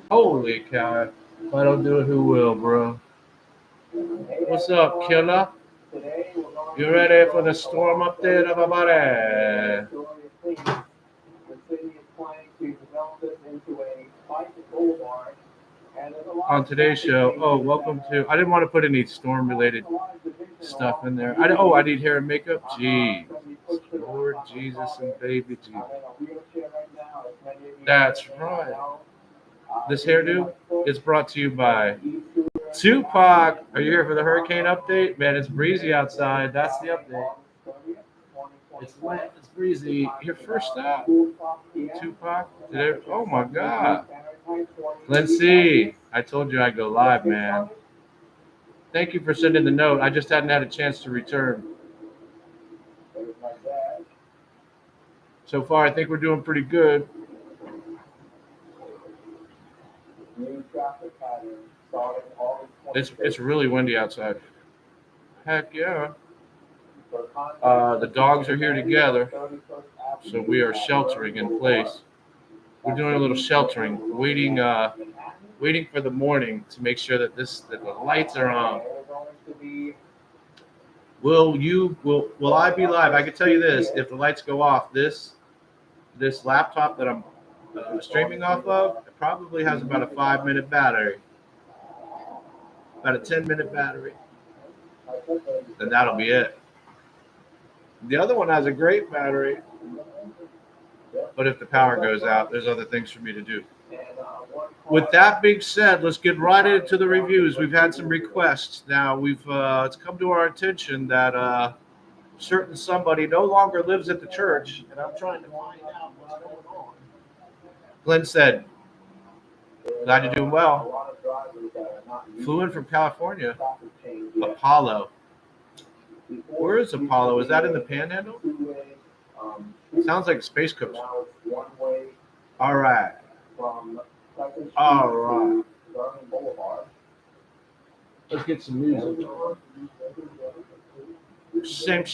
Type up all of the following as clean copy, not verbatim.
Holy cow. If I don't do it, who will, bro? What's up, killer? You ready for the storm update, everybody? On today's show, welcome to. I didn't want to put any storm related stuff in there. I need hair and makeup. Gee, Lord Jesus and baby Jesus. That's right. This hairdo is brought to you by Tupac. Are you here for the hurricane update? Man, it's breezy outside. That's the update. It's wet. It's breezy. Here first up. Tupac. Oh my God. Let's see. I told you I'd go live, man. Thank you for sending the note. I just hadn't had a chance to return. So far, I think we're doing pretty good. It's really windy outside. Heck yeah. The dogs are here together, so we are sheltering in place. We're doing a little sheltering, waiting for the morning to make sure that the lights are on. Will I be live? I can tell you this: if the lights go off, this laptop that I'm streaming off of, it probably has about a 5-minute battery, about a 10-minute battery, and that'll be it. The other one has a great battery, but if the power goes out, there's other things for me to do. With that being said, let's get right into the reviews. We've had some requests. Now it's come to our attention that certain somebody no longer lives at the church, and I'm trying to find out what's going on. Glenn said, "Glad you're doing well. Flew in from California. Apollo. Where is Apollo? Is that in the Panhandle? Sounds like a space coast. All right. All right. Let's get some music. Same.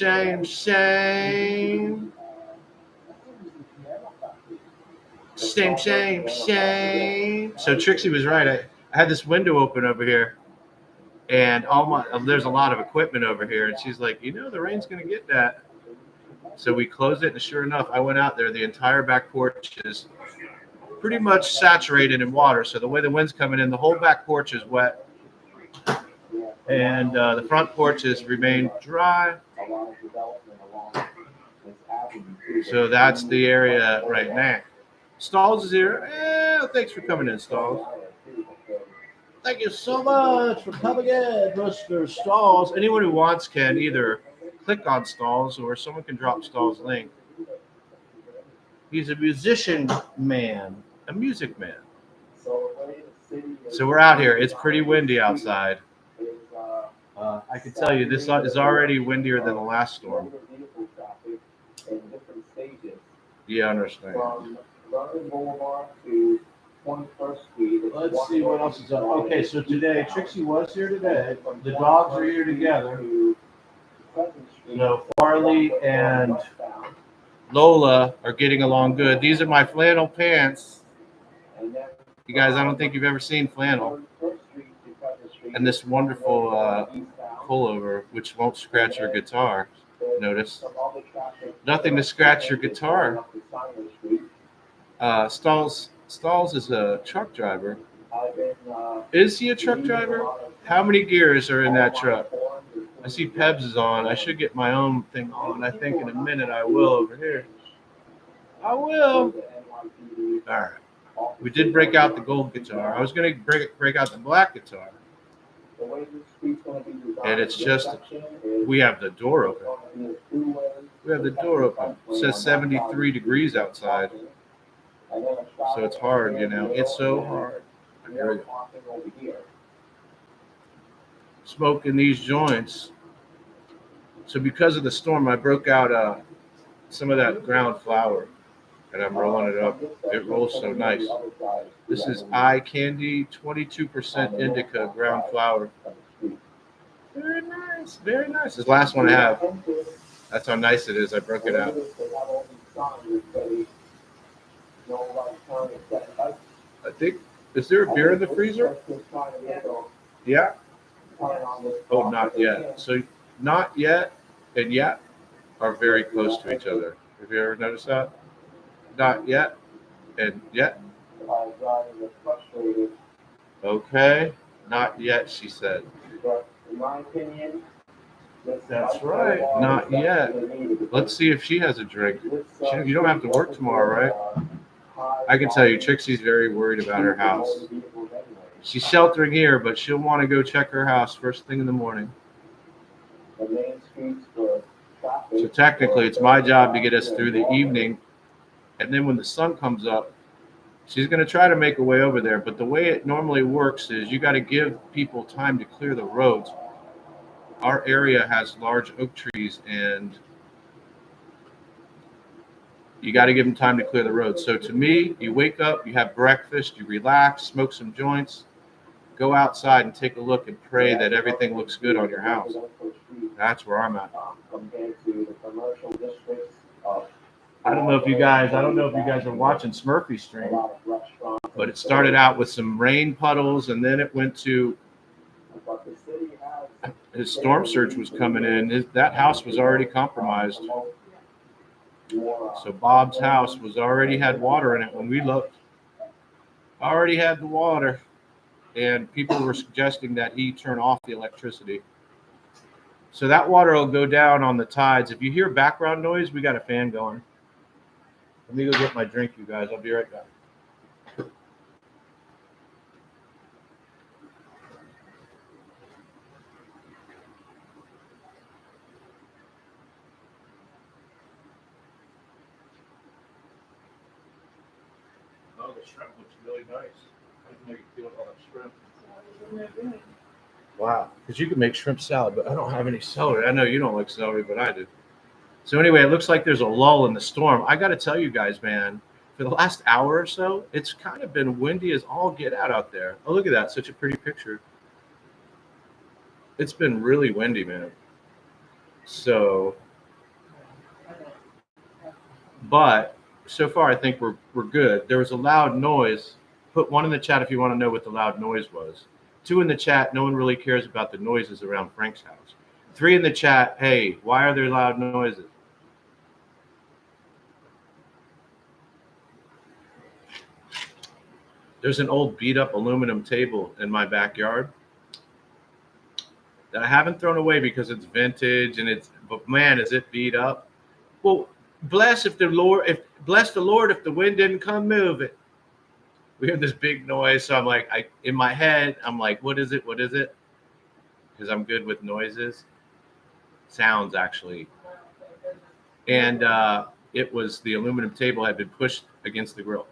Same. So Trixie was right. I had this window open over here, and there's a lot of equipment over here, and she's like, the rain's gonna get that. So we closed it, and sure enough, I went out there. The entire back porch is pretty much saturated in water. So the way the wind's coming in, the whole back porch is wet, and the front porches remain dry. So that's the area right now. Stalls is here. Thanks for coming in, Stalls. Thank you so much for coming in, Mr. Stalls. Anyone who wants can either click on Stalls or someone can drop Stalls' link. He's a musician man, a music man. So we're out here. It's pretty windy outside. I can tell you this is already windier than the last storm. Yeah, I understand. Let's see what else is up. Okay, so today, Trixie was here today. The dogs are here together. Farley and Lola are getting along good. These are my flannel pants. You guys, I don't think you've ever seen flannel. And this wonderful pullover, which won't scratch your guitar. Notice. Nothing to scratch your guitar. Stalls is a truck driver. Is he a truck driver? How many gears are in that truck? I see Pebs is on. I should get my own thing on. I think in a minute I will over here. I will. All right. We did break out the gold guitar. I was going to break out the black guitar. And it's just, we have the door open. It says 73 degrees outside. So it's hard, It's so hard. Here we go. Smoking these joints. So because of the storm, I broke out some of that ground flour, and I'm rolling it up. It rolls so nice. This is Eye Candy 22% indica ground flour. Very nice, very nice. This last one I have. That's how nice it is. I broke it out. I think Is there a beer in the freezer? Yeah. Oh, not yet. So not yet and yet are very close to each other. Have you ever noticed that? Not yet and yet. Okay. Not yet, she said. In my opinion, that's right. Not yet. Let's see if she has a drink. You don't have to work tomorrow, right? I can tell you, Trixie's very worried about her house. She's sheltering here, but she'll want to go check her house first thing in the morning. So technically, it's my job to get us through the evening. And then when the sun comes up, she's going to try to make a way over there. But the way it normally works is you got to give people time to clear the roads. Our area has large oak trees, and you got to give them time to clear the road. So to me, you wake up, you have breakfast, you relax, smoke some joints, go outside and take a look and pray that everything looks good on your house. That's where I'm at. I don't know if you guys are watching Smurfy stream, but it started out with some rain puddles, and then it went to his storm surge was coming in. That house was already compromised. So Bob's house already had water in it when we looked. Already had the water, and people were suggesting that he turn off the electricity. So that water will go down on the tides. If you hear background noise, we got a fan going. Let me go get my drink, you guys. I'll be right back. Oh, the shrimp looks really nice. I didn't know you could feel all that shrimp. Wow, because you can make shrimp salad, but I don't have any celery. I know you don't like celery, but I do. So anyway, it looks like there's a lull in the storm. I got to tell you guys, man, for the last hour or so, it's kind of been windy as all get out there. Oh, look at that. Such a pretty picture. It's been really windy, man. So, but so far, I think we're good. There was a loud noise. Put one in the chat if you want to know what the loud noise was. 2 in the chat, no one really cares about the noises around Frank's house. 3 in the chat, hey, why are there loud noises? There's an old beat up aluminum table in my backyard that I haven't thrown away because it's vintage but man, is it beat up. Well, bless the Lord if the wind didn't come move it. We heard this big noise, so I'm like, in my head, I'm like, what is it? What is it? Because I'm good with noises, sounds actually. And it was the aluminum table had been pushed against the grill.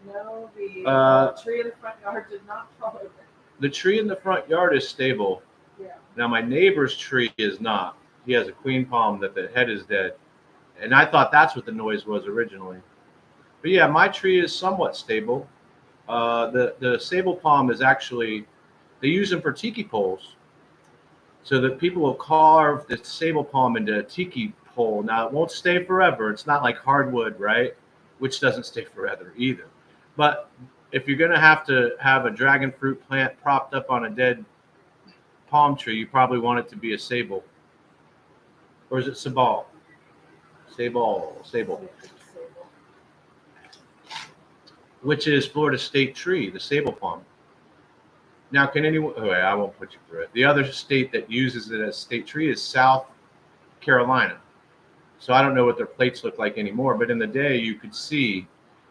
No, the tree in the front yard did not fall over. The tree in the front yard is stable. Yeah. Now my neighbor's tree is not. He has a queen palm that the head is dead. And I thought that's what the noise was originally. But yeah, my tree is somewhat stable. The sable palm is actually, they use them for tiki poles. So that people will carve the sable palm into a tiki pole. Now it won't stay forever. It's not like hardwood, right? Which doesn't stay forever either. But if you're going to have a dragon fruit plant propped up on a dead palm tree, you probably want it to be a sable. Or is it sabal? Sable. Which is Florida state tree, the sable palm. Now, can anyone, I won't put you through it. The other state that uses it as state tree is South Carolina. So I don't know what their plates look like anymore, but in the day you could see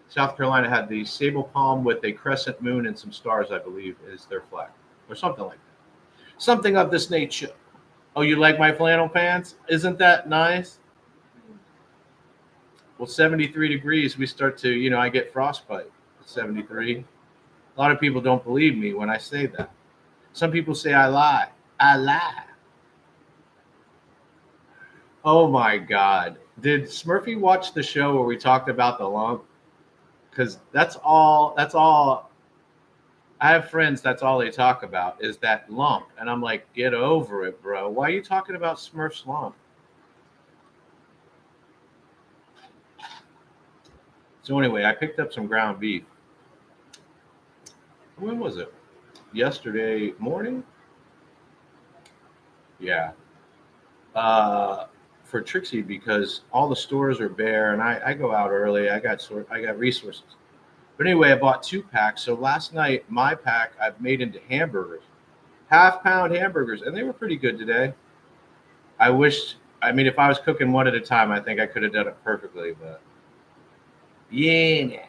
South Carolina had the sable palm with a crescent moon and some stars, I believe, is their flag, or something like that. Something of this nature. Oh, you like my flannel pants? Isn't that nice? Well, 73 degrees, we start to, I get frostbite at 73. A lot of people don't believe me when I say that. Some people say I lie. I lie. Oh my God. Did Smurfy watch the show where we talked about the lump? Because that's all I have friends, that's all they talk about is that lump. And I'm like, get over it, bro. Why are you talking about Smurf's lump? So anyway, I picked up some ground beef. When was it? Yesterday morning? Yeah. For Trixie because all the stores are bare and I go out early. I got resources. But anyway, I bought 2 packs. So last night my pack I've made into hamburgers, half-pound hamburgers, and they were pretty good today. I wished. I mean, if I was cooking one at a time, I think I could have done it perfectly. But yeah,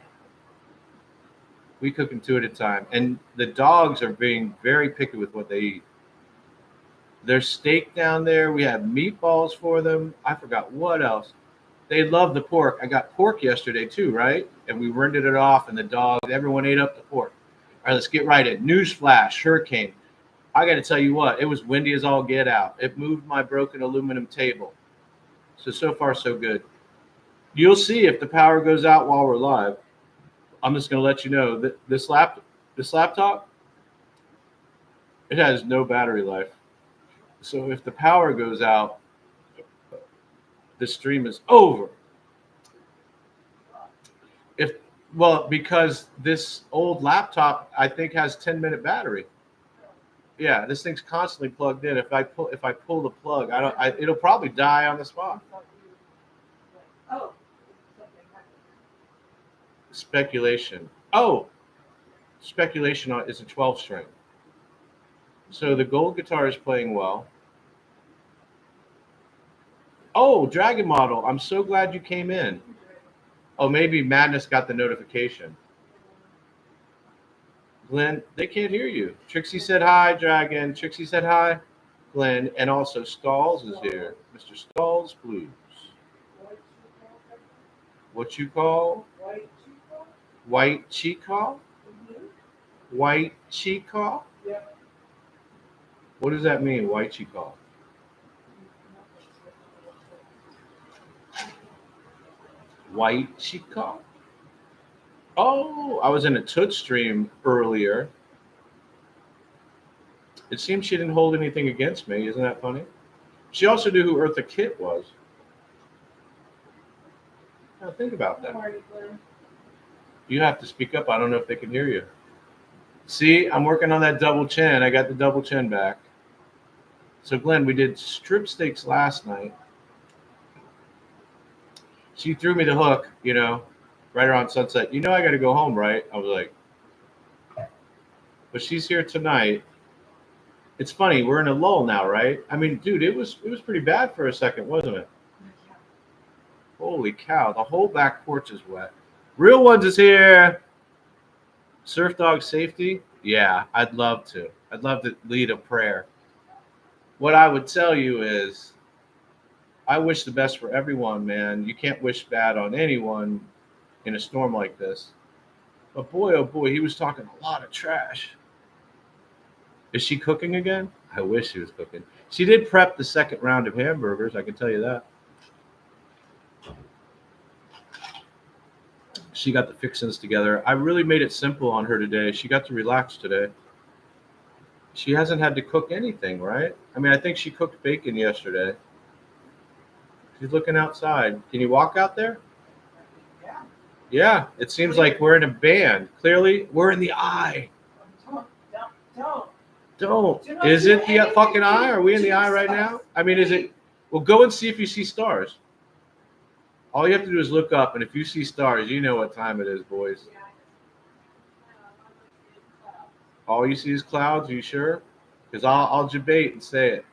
we cooking 2 at a time, and the dogs are being very picky with what they eat. There's steak down there. We have meatballs for them. I forgot what else. They love the pork. I got pork yesterday too, right? And we rendered it off, and the dogs, everyone ate up the pork. All right, let's get right in. Newsflash, hurricane. I got to tell you what, it was windy as all get out. It moved my broken aluminum table. So far, so good. You'll see if the power goes out while we're live. I'm just going to let you know that this laptop, it has no battery life. So if the power goes out, the stream is over. If Well, because this old laptop I think has 10-minute battery. Yeah, this thing's constantly plugged in. If I pull the plug, it'll probably die on the spot. Oh, something happened. Speculation. Oh, speculation is a 12 string. So the gold guitar is playing well. Oh, Dragon Model, I'm so glad you came in. Oh, maybe Madness got the notification. Glenn, they can't hear you. Trixie said hi, Dragon. Trixie said hi, Glenn. And also Stalls is here. Mr. Stalls Blues. What you call? White Chico? White Chico? White Chico? Yeah. What does that mean, White Chico? White Chico? Oh, I was in a Toot stream earlier. It seems she didn't hold anything against me. Isn't that funny? She also knew who Eartha Kitt was. Now think about that. How are you, Glenn? You have to speak up. I don't know if they can hear you. See, I'm working on that double chin. I got the double chin back. So, Glenn, we did strip steaks last night. She threw me the hook, right around sunset. I got to go home, right? I was like, but she's here tonight. It's funny. We're in a lull now, right? I mean, dude, it was pretty bad for a second, wasn't it? Holy cow. The whole back porch is wet. Real Ones is here. Surf Dog Safety? Yeah, I'd love to. I'd love to lead a prayer. What I would tell you is I wish the best for everyone, man. You can't wish bad on anyone in a storm like this. But boy, oh boy, he was talking a lot of trash. Is she cooking again? I wish she was cooking. She did prep the second round of hamburgers, I can tell you that. She got the fixings together. I really made it simple on her today. She got to relax today. She hasn't had to cook anything, right? I mean, I think she cooked bacon yesterday. She's looking outside. Can you walk out there? Yeah. Yeah, it seems like we're in a band. Clearly, we're in the eye. Don't. Don't. Is it the fucking eye? Are we in the eye right now? I mean, is it? Well, go and see if you see stars. All you have to do is look up, and if you see stars, you know what time it is, boys. All you see is clouds. Are you sure? Because I'll debate and say it.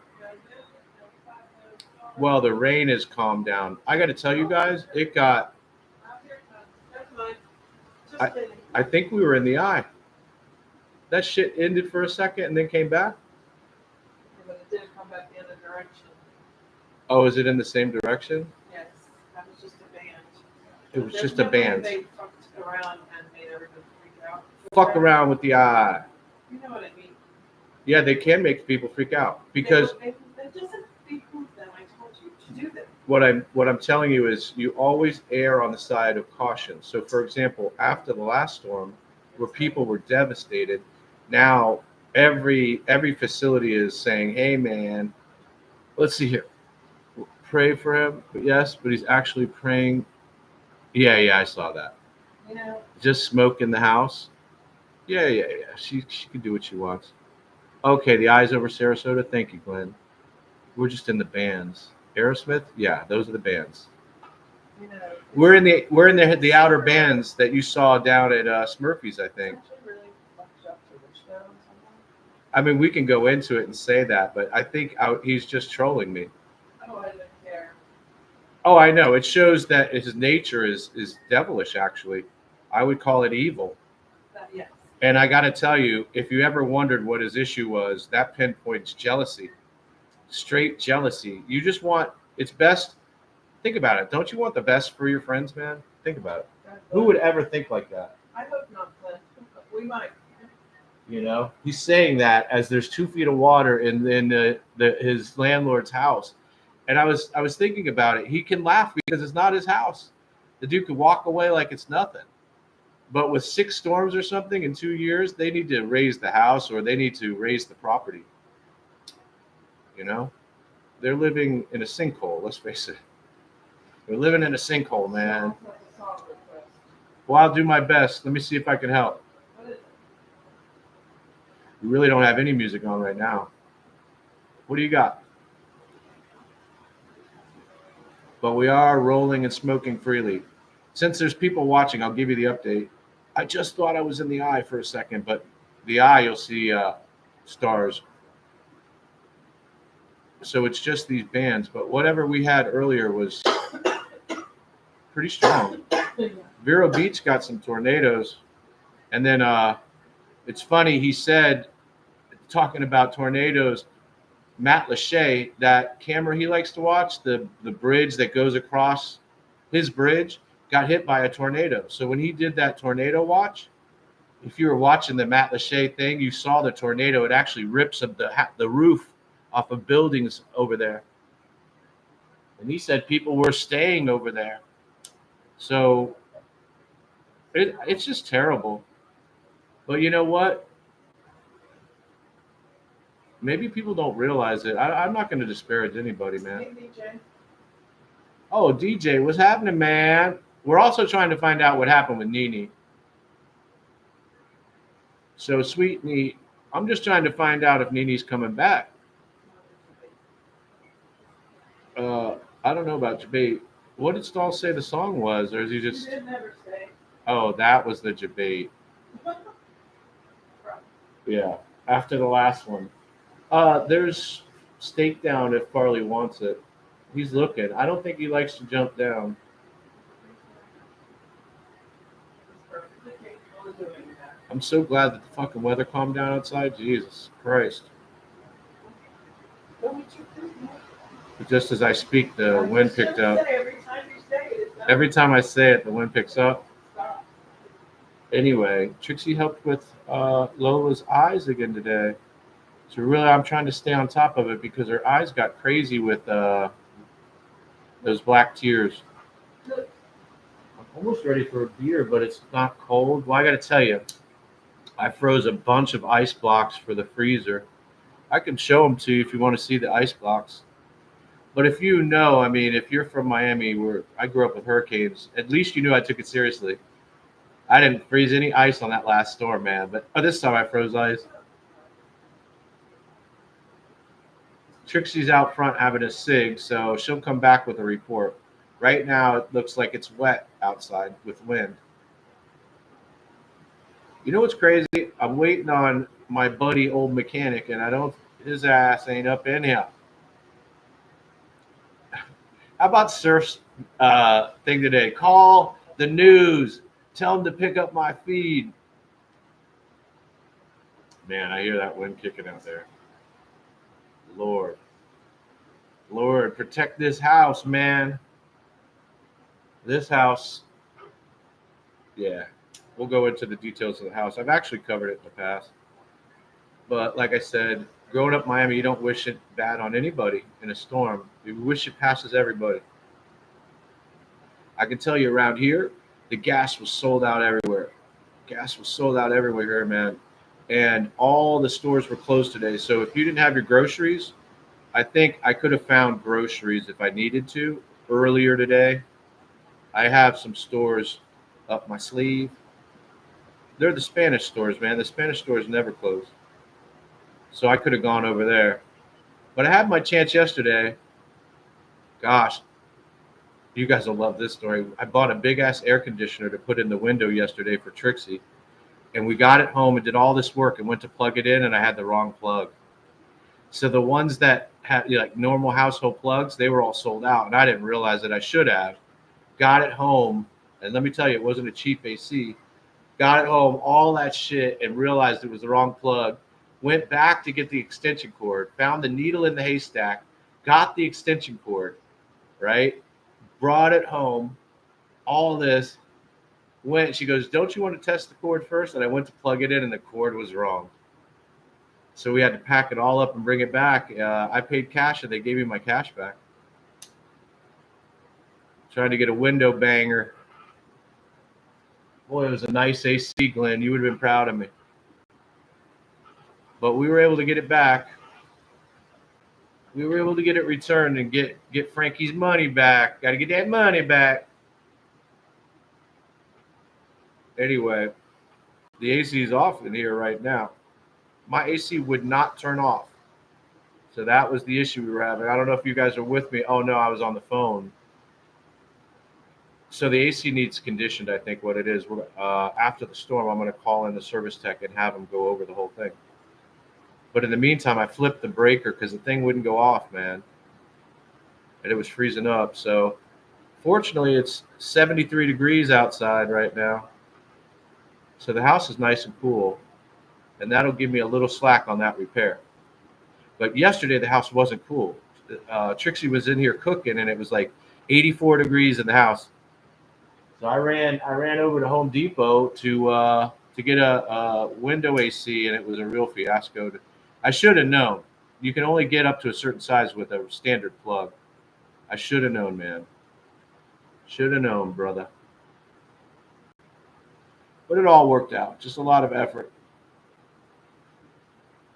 Well, the rain has calmed down. I got to tell you guys, it got. I think we were in the eye. That shit ended for a second and then came back. But it did come back the other direction. Oh, is it in the same direction? Yes, that was just a band. It was just a band. They fucked around and made everybody freak out. Fuck around with the eye. You know what I mean? Yeah, they can make people freak out because It doesn't behoove them. I told you to do this. what I'm telling you is you always err on the side of caution. So, for example, after the last storm, where people were devastated, now every facility is saying, "Hey, man, let's see here, pray for him." But yes, but he's actually praying. Yeah, I saw that. You know, Just smoke in the house. Yeah, yeah, yeah. She can do what she wants. Okay, the eyes over Sarasota. Thank you, Glenn. We're just in the bands. Aerosmith. Yeah, those are the bands. You know, We're in the outer bands that you saw down at Smurfy's, I think. it's actually really fucked up to the show somehow. I mean, we can go into it and say that, but I think he's just trolling me. Oh, I didn't care. Oh, I know. It shows that his nature is devilish. Actually, I would call it evil. That, yes. And I got to tell you, if you ever wondered what his issue was, that pinpoints jealousy, straight jealousy. You just want it's best. Think about it. Don't you want the best for your friends, man? Think about it. Who would ever think like that? I hope not, Clint. We might. You know, he's saying that as there's 2 feet of water in his landlord's house, and I was thinking about it. He can laugh because it's not his house. The dude could walk away like it's nothing. But with 6 storms or something in 2 years, they need to raise the house or they need to raise the property. You know, they're living in a sinkhole. Let's face it. They're living in a sinkhole, man. Sounds like a song request. Well, I'll do my best. Let me see if I can help. What is it? We really don't have any music on right now. What do you got? But we are rolling and smoking freely. Since there's people watching, I'll give you the update. I just thought I was in the eye for a second, but the eye, you'll see stars. So it's just these bands. But whatever we had earlier was pretty strong. Vero Beach got some tornadoes. And then it's funny, he said, talking about tornadoes, Matt Lachey, that camera he likes to watch, the bridge that goes across his bridge, got hit by a tornado. So when he did that tornado watch, if you were watching the Matt Lachey thing, you saw the tornado. It actually rips up the roof off of buildings over there. And he said people were staying over there. So it's just terrible. But you know what? Maybe people don't realize it. I'm not going to disparage anybody, man. Hey, DJ. Oh, DJ, what's happening, man? We're also trying to find out what happened with Nene. So, sweet Nene, I'm just trying to find out if Nene's coming back. I don't know about debate. What did Stahl say the song was, or is he You just? did never say. Oh, that was the debate. Yeah, after the last one. There's stake down if Farley wants it. He's looking. I don't think he likes to jump down. Perfectly capable of doing that. I'm so glad that the fucking weather calmed down outside. Jesus Christ. What would you do? Just as I speak, the I wind just picked gonna up. say, every time you say it, it's not- Every time I say it, the wind picks up. Stop. Anyway, Trixie helped with Lola's eyes again today. So really, I'm trying to stay on top of it because her eyes got crazy with those black tears. Look, I'm almost ready for a beer, but it's not cold. Well, I got to tell you, I froze a bunch of ice blocks for the freezer. I can show them to you if you want to see the ice blocks. But if you know, I mean, if you're from Miami, where I grew up with hurricanes, at least you knew I took it seriously. I didn't freeze any ice on that last storm, man. But this time I froze ice. Trixie's out front having a cig, so she'll come back with a report. Right now, it looks like it's wet outside with wind. You know what's crazy? I'm waiting on my buddy, old mechanic, and his ass ain't up in here. How about Surf's thing today? Call the news. Tell them to pick up my feed. Man, I hear that wind kicking out there. Lord, protect this house, man. This house, yeah. We'll go into the details of the house. I've actually covered it in the past. But like I said, growing up in Miami, you don't wish it bad on anybody in a storm. You wish it passes everybody. I can tell you around here, the gas was sold out everywhere. Gas was sold out everywhere here, man. And all the stores were closed today. So if you didn't have your groceries, I think I could have found groceries if I needed to earlier today. I have some stores up my sleeve. They're the Spanish stores, man. The Spanish stores never close. So I could have gone over there. But I had my chance yesterday. Gosh, you guys will love this story. I bought a big ass air conditioner to put in the window yesterday for Trixie. And we got it home and did all this work and went to plug it in, and I had the wrong plug. So the ones that had like normal household plugs, they were all sold out. And I didn't realize that I should have. Got it home. And let me tell you, it wasn't a cheap AC. Got it home, all that shit, and realized it was the wrong plug. Went back to get the extension cord, found the needle in the haystack, got the extension cord, right? Brought it home, all this. She goes, don't you want to test the cord first? And I went to plug it in, and the cord was wrong. So we had to pack it all up and bring it back. I paid cash, and they gave me my cash back. Trying to get a window banger. Boy, it was a nice AC, Glenn. You would have been proud of me. But we were able to get it back. We were able to get it returned and get Frankie's money back. Got to get that money back. Anyway, the AC is off in here right now. My AC would not turn off. So that was the issue we were having. I don't know if you guys are with me. Oh, no, I was on the phone. So the AC needs conditioned, I think what it is. After the storm, I'm going to call in the service tech and have them go over the whole thing. But in the meantime, I flipped the breaker because the thing wouldn't go off, man. And it was freezing up. So fortunately, it's 73 degrees outside right now. So the house is nice and cool. And that'll give me a little slack on that repair. But yesterday, the house wasn't cool. Trixie was in here cooking, and it was like 84 degrees in the house. So I ran over to Home Depot to get a window AC, and it was a real fiasco. I should have known. You can only get up to a certain size with a standard plug. I should have known, man. Should have known, brother. But it all worked out. Just a lot of effort.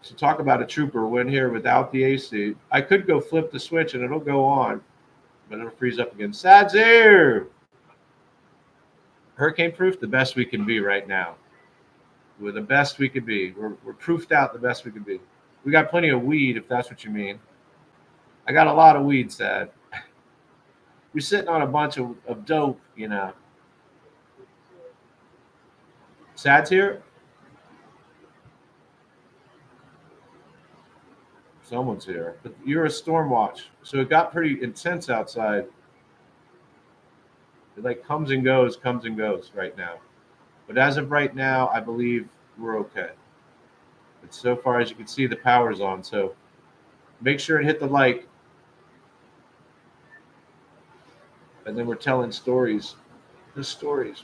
So talk about a trooper. Went here without the AC. I could go flip the switch and it'll go on, but it'll freeze up again. Sad's here. Hurricane proof, the best we can be right now. We're the best we could be. We're proofed out the best we could be. We got plenty of weed, if that's what you mean. I got a lot of weed, Sad. We're sitting on a bunch of dope, you know. Sad's here? Someone's here. But you're a storm watch. So it got pretty intense outside. It like comes and goes right now. But as of right now, I believe we're okay. But so far as you can see, the power's on. So make sure and hit the like. And then we're telling stories. The stories.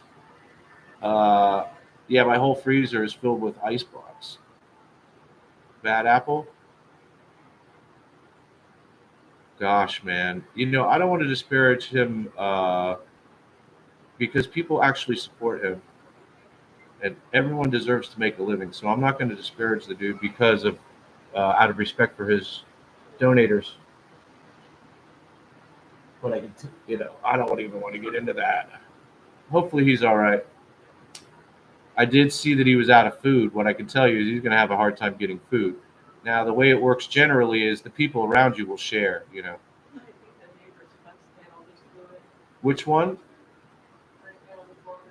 Yeah, my whole freezer is filled with ice blocks. Bad apple. Gosh, man. You know, I don't want to disparage him because people actually support him. And everyone deserves to make a living. So I'm not going to disparage the dude because of out of respect for his donators. But I don't even want to get into that. Hopefully he's all right. I did see that he was out of food. What I can tell you is he's going to have a hard time getting food. Now, the way it works generally is the people around you will share, you know. I think the neighbor's fence panel just blew it Which one? right down the corner.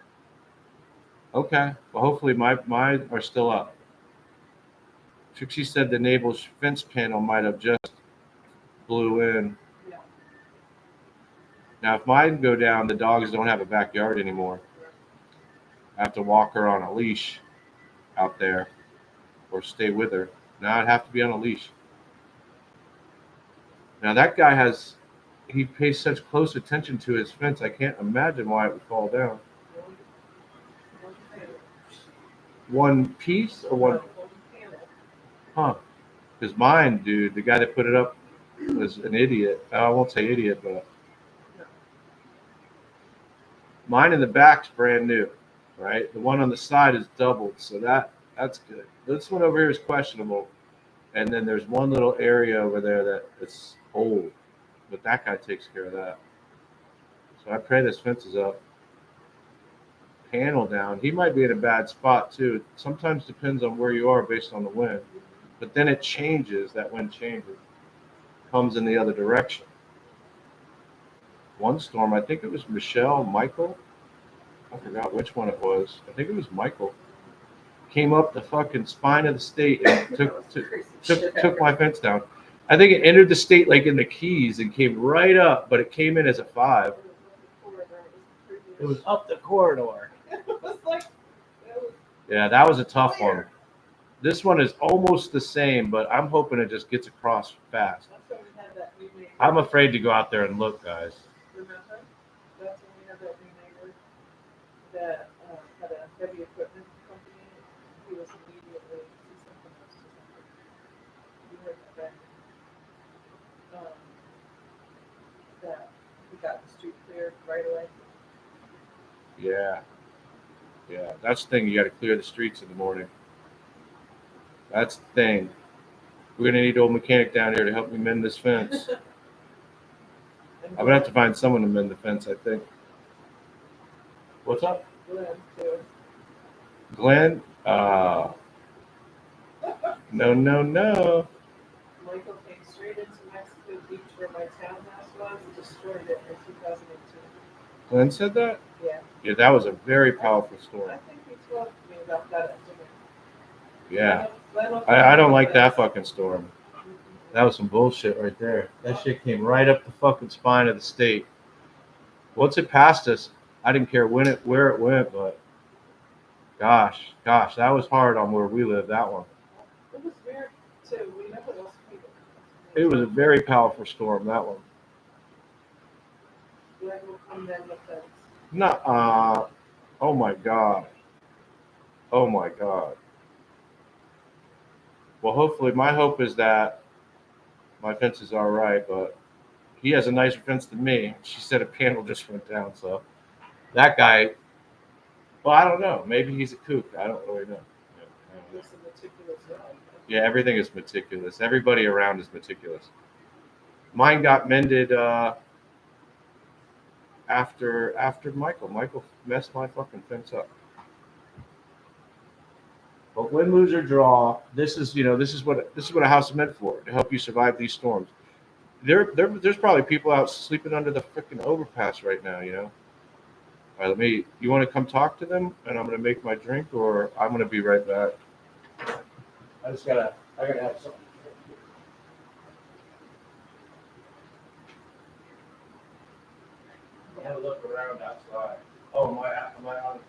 Okay. Well, hopefully mine are still up. Trixie said the neighbor's fence panel might have just blew in. Yeah. Now, if mine go down, the dogs don't have a backyard anymore. I have to walk her on a leash out there or stay with her. Now I'd have to be on a leash. Now that guy he pays such close attention to his fence. I can't imagine why it would fall down. One piece or one? Huh. Because mine, dude, the guy that put it up was an idiot. I won't say idiot, but mine in the back's brand new, right? The one on the side is doubled, so that's good. This one over here is questionable. And then there's one little area over there that it's old, but that guy takes care of that. So I pray this fence is up. panel down. He might be in a bad spot too. It sometimes depends on where you are based on the wind. But then it changes, that wind changes, comes in the other direction. One storm, I think it was Michael. I forgot which one it was. I think it was Michael. Came up the fucking spine of the state and took my fence down. I think it entered the state like in the Keys and came right up, but it came in as a 5. It was up the corridor. It was like, it was, Yeah, that was a tough one. This one is almost the same, but I'm hoping it just gets across fast. that's when we had that new neighbor. I'm afraid to go out there and look, guys. Remember? That's when we had that new neighbor that had a heavy equipment company. He was immediately, he sent the notes to something. You heard that back. That he got the street cleared right away. Yeah. Yeah, that's the thing. You got to clear the streets in the morning. That's the thing. We're going to need old mechanic down here to help me mend this fence. I'm going to have to find someone to mend the fence, I think. What's up? Glenn, too. Glenn? No. Michael came straight into Mexico Beach where my townhouse was and destroyed it in 2018. Glenn said that? Yeah. Yeah, that was a very powerful I storm. think he told me about that at dinner. Yeah. Glenn I don't like that fucking storm. That was some bullshit right there. That shit came right up the fucking spine of the state. Once it passed us, I didn't care where it went, but gosh, that was hard on where we live, that one. It was weird too. We never lost people. It was a very powerful storm, that one. Glenn will come down the fence. Oh my God. Well, hopefully, my hope is that my fence is all right, but he has a nicer fence than me. She said a panel just went down, so that guy, well, I don't know. Maybe he's a kook. I don't really know. He's a meticulous guy. Yeah, everything is meticulous. Everybody around is meticulous. Mine got mended after Michael. Michael messed my fucking fence up. But win, lose, or draw, this is what a house is meant for, to help you survive these storms. There's probably people out sleeping under the freaking overpass right now, you know. All right, you want to come talk to them, and I'm gonna make my drink, or I'm gonna be right back. I gotta have something. I want to look around outside. Oh, am I on?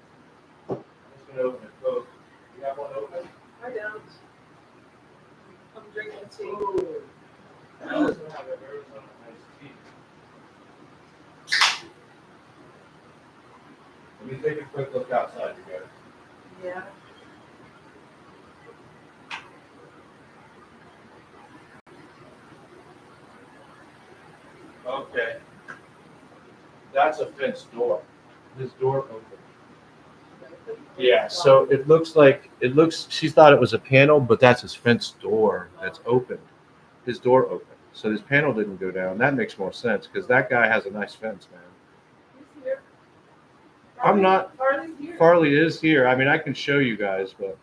I'm just gonna open it. Close. You have one open? I don't. I'm drinking tea. Ooh. I also have an Arizona iced tea. Let me take a quick look outside, you guys. Yeah. Okay. That's a fence door. This door open. Yeah, so it looks, she thought it was a panel, but that's his fence door that's open. His door open. So his panel didn't go down. That makes more sense because that guy has a nice fence, man. He's here. I'm not. Farley's here. Farley is here. I mean, I can show you guys, but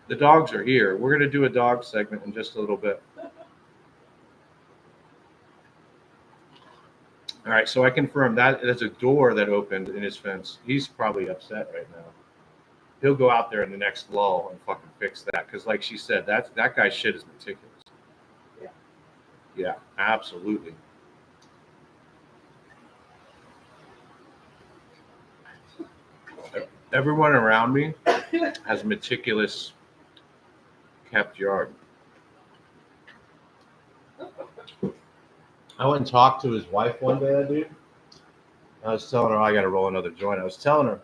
the dogs are here. We're going to do a dog segment in just a little bit. All right, so I confirm that there's a door that opened in his fence. He's probably upset right now. He'll go out there in the next lull and fucking fix that because, like she said, that guy's shit is meticulous. Yeah, absolutely. Everyone around me has meticulous kept yard. I went and talked to his wife one day, dude. I was telling her I got to roll another joint. I was telling her,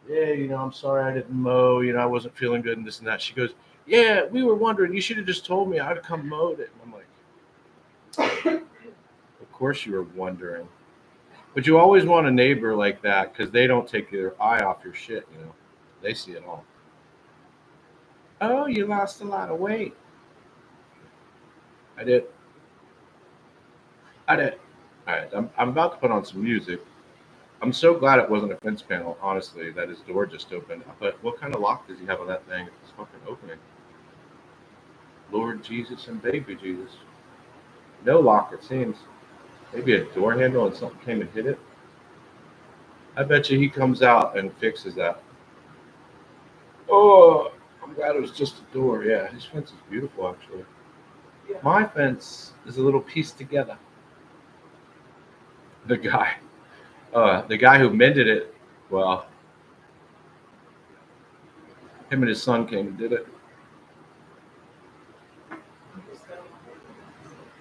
yeah, I'm sorry I didn't mow. I wasn't feeling good and this and that. She goes, yeah, we were wondering. You should have just told me. I'd have come mowed it. And I'm like, of course you were wondering. But you always want a neighbor like that because they don't take their eye off your shit, They see it all. Oh, you lost a lot of weight. I did. All right, I'm about to put on some music. I'm so glad it wasn't a fence panel, honestly, that his door just opened. But what kind of lock does he have on that thing? It's fucking opening. Lord Jesus and baby Jesus. No lock, it seems. Maybe a door handle and something came and hit it. I bet you he comes out and fixes that. Oh, I'm glad it was just a door. Yeah, his fence is beautiful, actually. Yeah. My fence is a little pieced together. The guy who mended it, well, him and his son came and did it.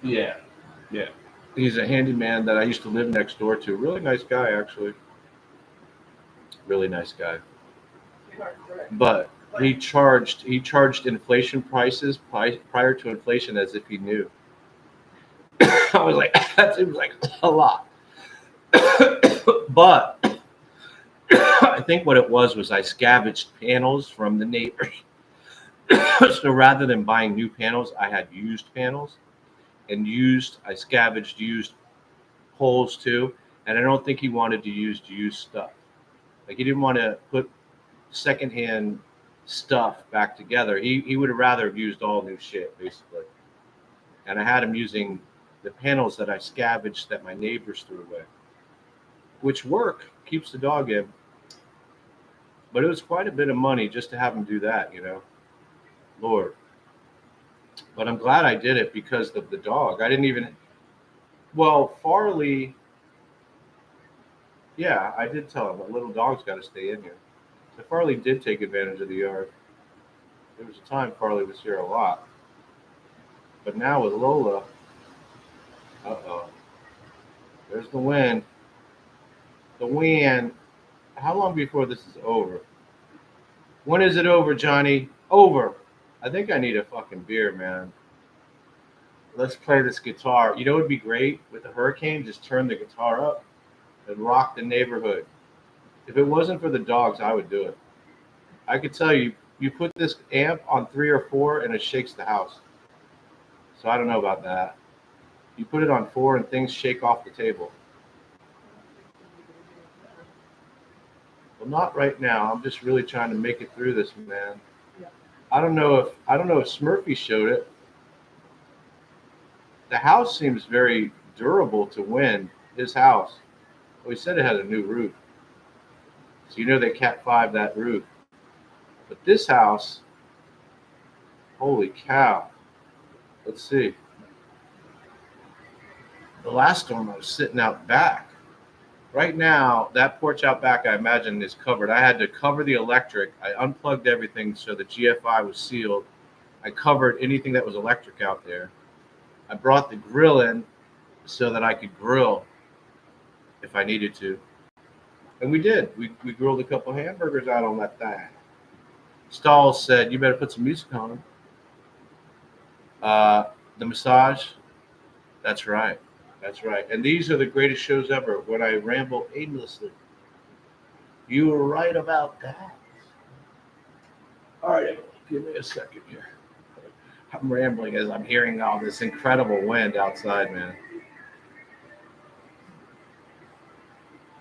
Yeah, yeah. He's a handyman that I used to live next door to. Really nice guy, actually. Really nice guy. But he charged inflation prices prior to inflation as if he knew. I was like, that seems like a lot. But I think what it was I scavenged panels from the neighbors. So rather than buying new panels, I had used panels and I scavenged used poles too. And I don't think he wanted to use used stuff. Like he didn't want to put secondhand stuff back together. He would have rather have used all new shit basically. And I had him using the panels that I scavenged that my neighbors threw away, which work keeps the dog in. But it was quite a bit of money just to have him do that. Lord. But I'm glad I did it because of the dog. I didn't even. Well, Farley. Yeah, I did tell him a little dog's got to stay in here. So Farley did take advantage of the yard. There was a time Farley was here a lot, but now with Lola, uh-oh, there's the wind. The wind. How long before this is over? When is it over, Johnny? Over. I think I need a fucking beer, man. Let's play this guitar. You know what would be great with the hurricane? Just turn the guitar up and rock the neighborhood. If it wasn't for the dogs, I would do it. I could tell you, you put this amp on 3 or 4 and it shakes the house. So I don't know about that. You put it on 4 and things shake off the table. Well, not right now. I'm just really trying to make it through this, man. Yeah. I don't know if Smurfy showed it. The house seems very durable to wind. His house. Well, he said it had a new roof. So they Cat 5 that roof. But this house, holy cow. Let's see. The last storm I was sitting out back. Right now, that porch out back, I imagine, is covered. I had to cover the electric. I unplugged everything so the GFI was sealed. I covered anything that was electric out there. I brought the grill in so that I could grill if I needed to. And we did. We grilled a couple hamburgers out on that thing. Stalls said, you better put some music on. The massage, that's right. That's right. And these are the greatest shows ever when I ramble aimlessly. You were right about that. All right, Emily, give me a second here. I'm rambling as I'm hearing all this incredible wind outside, man.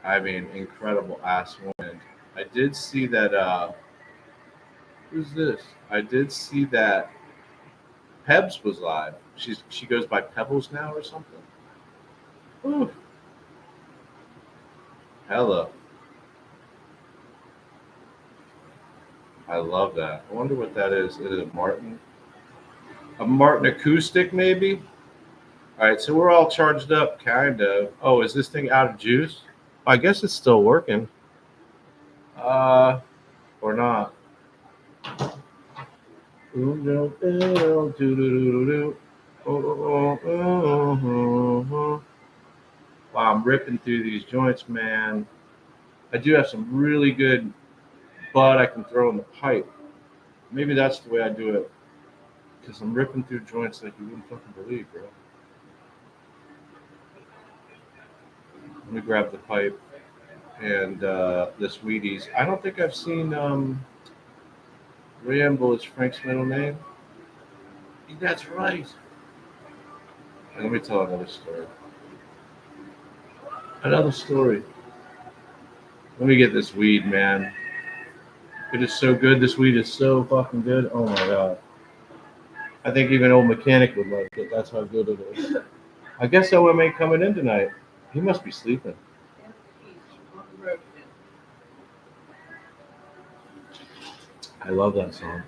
I mean, incredible ass wind. I did see that. Who's this? I did see that Pebs was live. She goes by Pebbles now or something. Ooh. Hello. I love that. I wonder what that is. Is it a Martin? A Martin acoustic, maybe? All right, so we're all charged up, kind of. Oh, is this thing out of juice? I guess it's still working. Or not. Wow, I'm ripping through these joints, man. I do have some really good bud I can throw in the pipe. Maybe that's the way I do it. Because I'm ripping through joints like you wouldn't fucking believe, bro. Let me grab the pipe and the Sweeties. I don't think I've seen Rambo is Frank's middle name. That's right. And let me tell another story. Another story. Let me get this weed, man. It is so good. This weed is so fucking good. Oh my god. I think even old mechanic would like it. That's how good it is. I guess OM ain't coming in tonight. He must be sleeping. And he's on the road again. I love that song.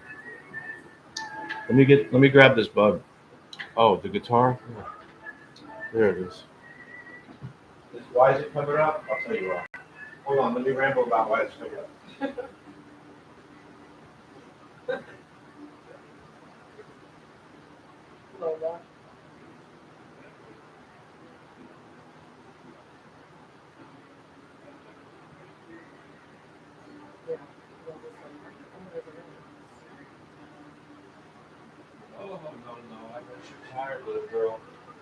Let me grab this bug. Oh, the guitar? There it is. Why is it covered up? I'll tell you why. Hold on, let me ramble about why it's covered up. Lola. Yeah. Oh, no. I bet you're tired, little girl.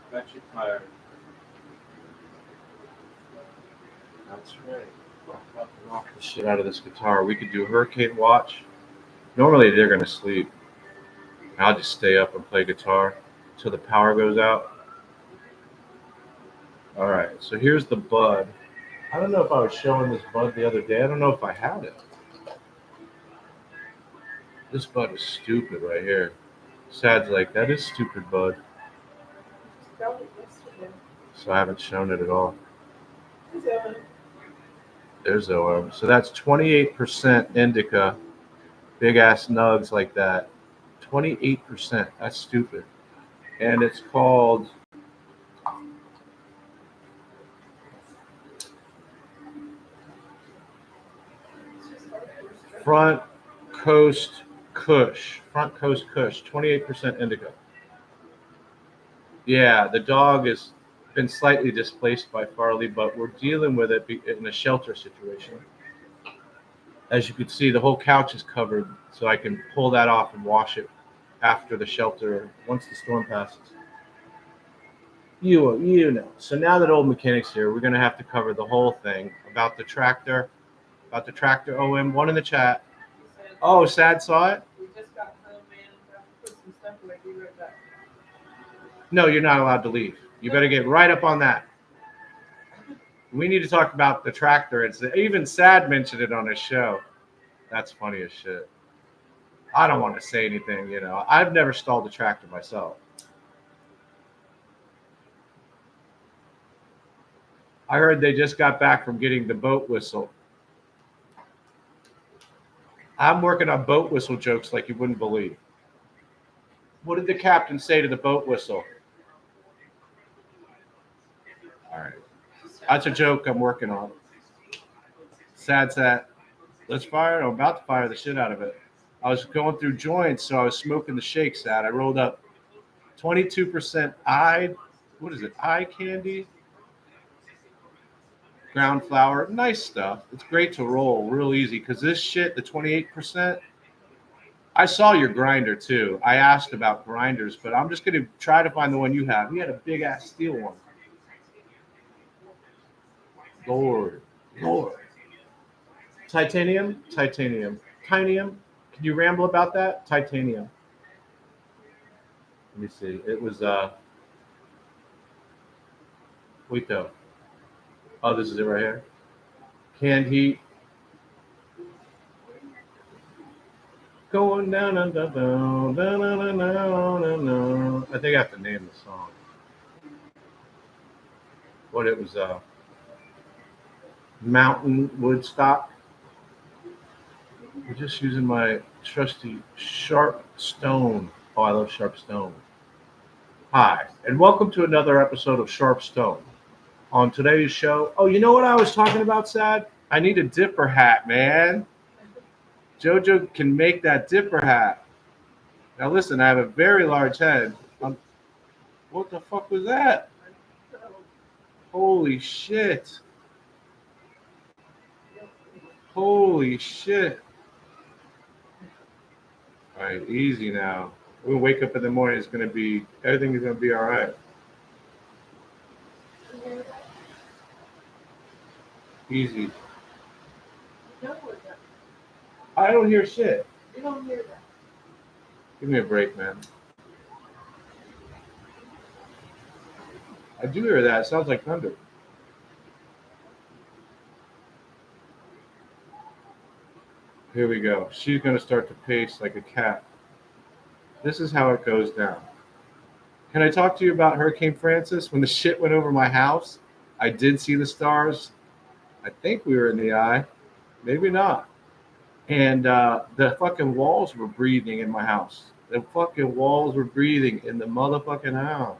I bet you're tired. That's right. I'll fucking knock the shit out of this guitar. We could do Hurricane Watch. Normally they're gonna sleep. I'll just stay up and play guitar till the power goes out. All right. So here's the bud. I don't know if I was showing this bud the other day. I don't know if I had it. This bud is stupid right here. Sad's like, that is stupid, bud. Got it yesterday. So I haven't shown it at all. He's Evan. There's OM. So that's 28% indica, big ass nugs like that. 28%. That's stupid. And it's called Front Coast Kush. Front Coast Kush. 28% indica. Yeah, the dog has been slightly displaced by Farley, but we're dealing with it in a shelter situation. As you can see, the whole couch is covered, so I can pull that off and wash it after the shelter, once the storm passes. You know. So now that old mechanic's here, we're gonna have to cover the whole thing about the tractor. OM. One in the chat. He said, Oh, Sad saw it. we just got home, man. Got to put some stuff away. Be right back. No, you're not allowed to leave. You better get right up on that. We need to talk about the tractor. It's even Sad mentioned it on his show. That's funny as shit. I don't want to say anything, you know. I've never stalled a tractor myself. I heard they just got back from getting the boat whistle. I'm working on boat whistle jokes like you wouldn't believe. What did the captain say to the boat whistle? All right. That's a joke I'm working on. Sad. Let's fire it. I'm about to fire the shit out of it. I was going through joints, so I was smoking the shake, Sad. I rolled up 22% what is it? Eye candy? Ground flour. Nice stuff. It's great to roll real easy because this shit, the 28%, I saw your grinder too. I asked about grinders, but I'm just going to try to find the one you have. You had a big ass steel one. Lord. Titanium. Tinium. Can you ramble about that? Titanium. Let me see. It was wait though. Oh, this is it right here. Canned heat. Going down, down, down, down, down, down, down, down, down. I think I have to name the song. What it was, Mountain Woodstock. We're just using my trusty Sharp Stone. Oh, I love Sharp Stone. Hi, and welcome to another episode of Sharp Stone. On today's show, oh, you know what I was talking about, Sad? I need a dipper hat, man. JoJo can make that dipper hat. Now listen, I have a very large head. What the fuck was that? Holy shit. Holy shit. All right, easy now. We'll wake up in the morning. It's going to be, everything is going to be all right. Easy. I don't hear shit. You don't hear that. Give me a break, man. I do hear that. It sounds like thunder. Here we go. She's going to start to pace like a cat. This is how it goes down. Can I talk to you about Hurricane Francis? When the shit went over my house, I did see the stars. I think we were in the eye. Maybe not. And the fucking walls were breathing in my house. The fucking walls were breathing in the motherfucking house.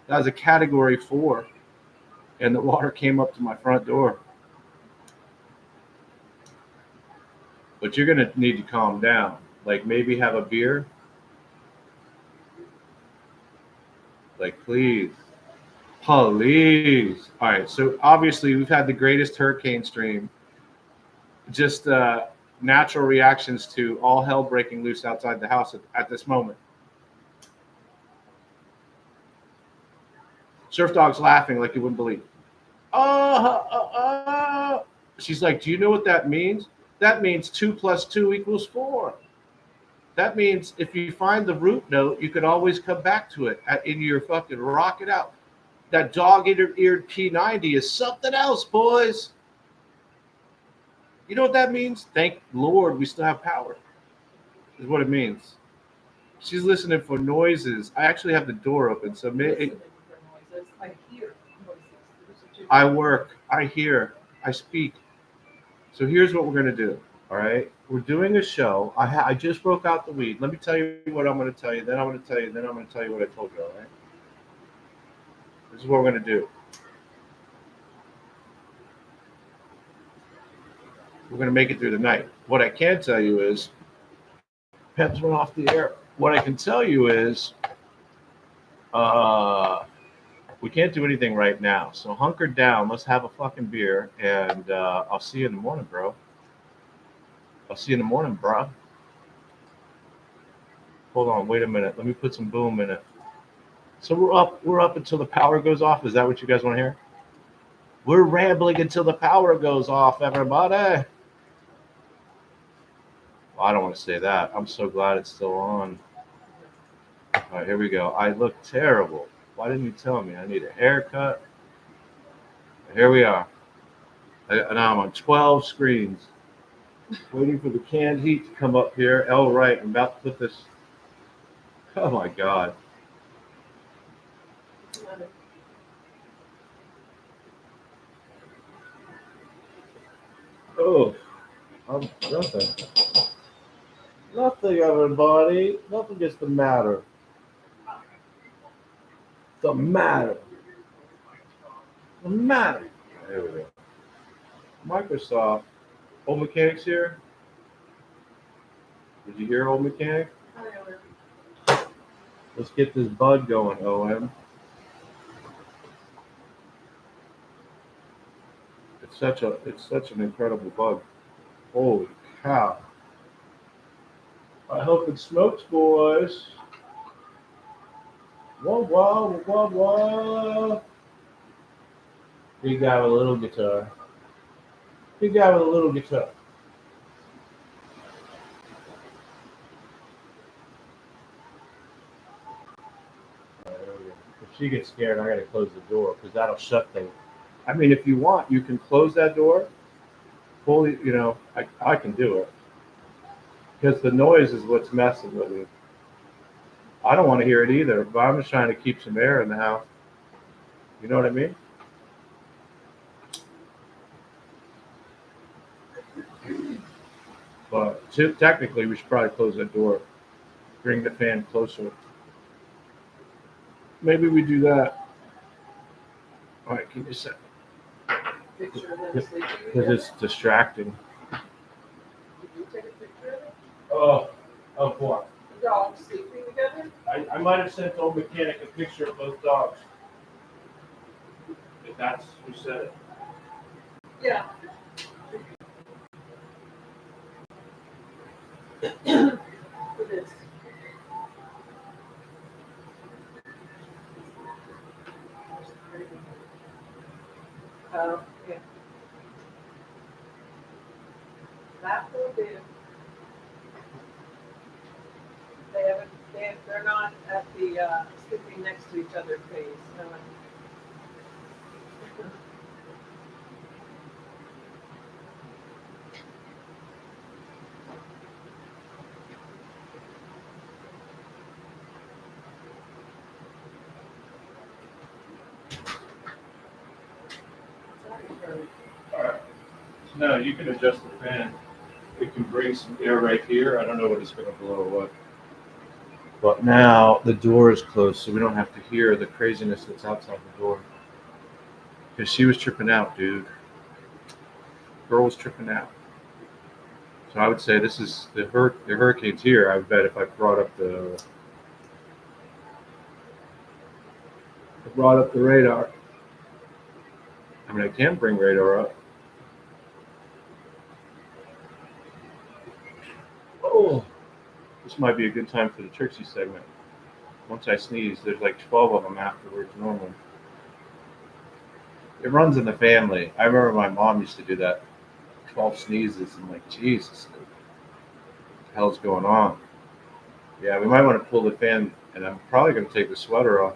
That was a category 4. And the water came up to my front door. But you're going to need to calm down. Like maybe have a beer. Like, please. Please. All right. So obviously we've had the greatest hurricane stream. Just natural reactions to all hell breaking loose outside the house at this moment. Surf Dog's laughing like you wouldn't believe. She's like, do you know what that means? That means 2 + 2 = 4. That means if you find the root note, you can always come back to it in your fucking rock it out. That dog-eared P90 is something else, boys. You know what that means? Thank Lord we still have power, is what it means. She's listening for noises. I actually have the door open, so maybe I hear noises. I work, I hear, I speak. So here's what we're going to do, all right? We're doing a show. I just broke out the weed. Let me tell you what I'm going to tell you. Then I'm going to tell you. Then I'm going to tell you what I told you, all right? This is what we're going to do. We're going to make it through the night. What I can tell you is, Peps went off the air. What I can tell you is, we can't do anything right now. So hunker down. Let's have a fucking beer, and I'll see you in the morning, bro. I'll see you in the morning, bro. Hold on, wait a minute. Let me put some boom in it. So we're up until the power goes off. Is that what you guys want to hear? We're rambling until the power goes off, everybody. Well, I don't want to say that. I'm so glad it's still on. All right, here we go. I look terrible. Why didn't you tell me? I need a haircut. Here we are. Now I'm on 12 screens. Waiting for the canned heat to come up here. Oh, right. I'm about to put this. Oh, my God. Oh, nothing. Nothing, everybody. Nothing is the matter. The matter. The matter. There we go. Microsoft. Old Mechanic's here. Did you hear Old Mechanic? Let's get this bud going, OM. It's such an incredible bug. Holy cow. I hope it smokes, boys. Whoa, whoa, whoa, whoa. Big guy with a little guitar. Big guy with a little guitar. If she gets scared, I gotta close the door because that'll shut things. I mean, if you want, you can close that door. Fully, I can do it because the noise is what's messing with me. I don't want to hear it either, but I'm just trying to keep some air in the house. You know what I mean? But technically, we should probably close that door. Bring the fan closer. Maybe we do that. All right, can you set? Picture of them sleeping Because it's distracting. Did you take a picture of it? Oh what? The dogs sleeping together? I might have sent Old Mechanic a picture of both dogs. If that's who said it. Yeah. For this. Yeah. That will do. They're not at the sleeping next to each other phase. No. All right. No, you can adjust the fan. It can bring some air right here. I don't know what it's going to blow or what. But now the door is closed, so we don't have to hear the craziness that's outside the door. Because she was tripping out, dude. Girl was tripping out. So I would say this is the hurricane's here. I bet if I brought up the radar. I mean, I can bring radar up. Oh, this might be a good time for the Trixie segment. Once I sneeze, there's like 12 of them afterwards normally. It runs in the family. I remember my mom used to do that. 12 sneezes. I'm like, Jesus, what the hell's going on? Yeah, we might want to pull the fan, and I'm probably going to take the sweater off.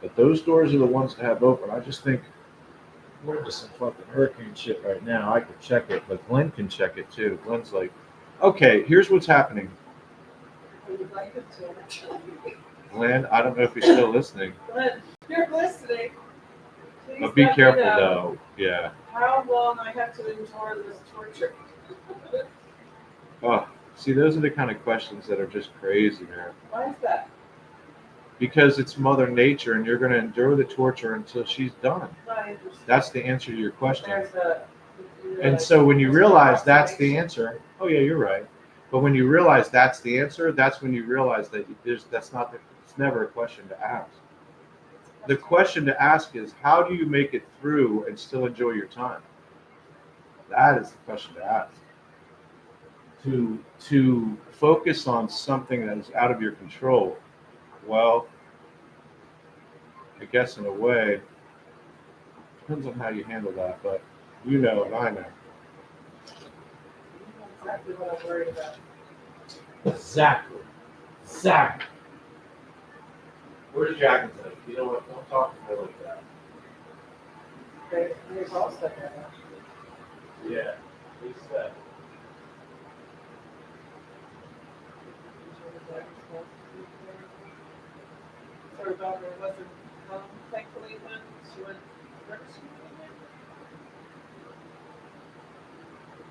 But those doors are the ones to have open. I just think we're into some fucking hurricane shit right now. I could check it, but Glenn can check it too. Glenn's like, okay, here's what's happening. Glenn, I don't know if you're still listening. Glenn, you're listening. Please But be let me careful know though. Yeah. how long I have to endure this torture. Oh, see, those are the kind of questions that are just crazy, man. Why is that? Because it's Mother Nature, and you're going to endure the torture until she's done. That's the answer to your question. And so when you realize that's the answer, oh yeah, you're right. But when you realize that's the answer, that's when you realize that it's never a question to ask. The question to ask is, how do you make it through and still enjoy your time? That is the question to ask. To focus on something that is out of your control, well, I guess in a way, depends on how you handle that, but you know and I know. Exactly what I'm worried about. Exactly. Where's Jack? You know what? Don't talk to me like that. There's also that. Yeah. He said. So her daughter wasn't home, thankfully, when she went where did she go?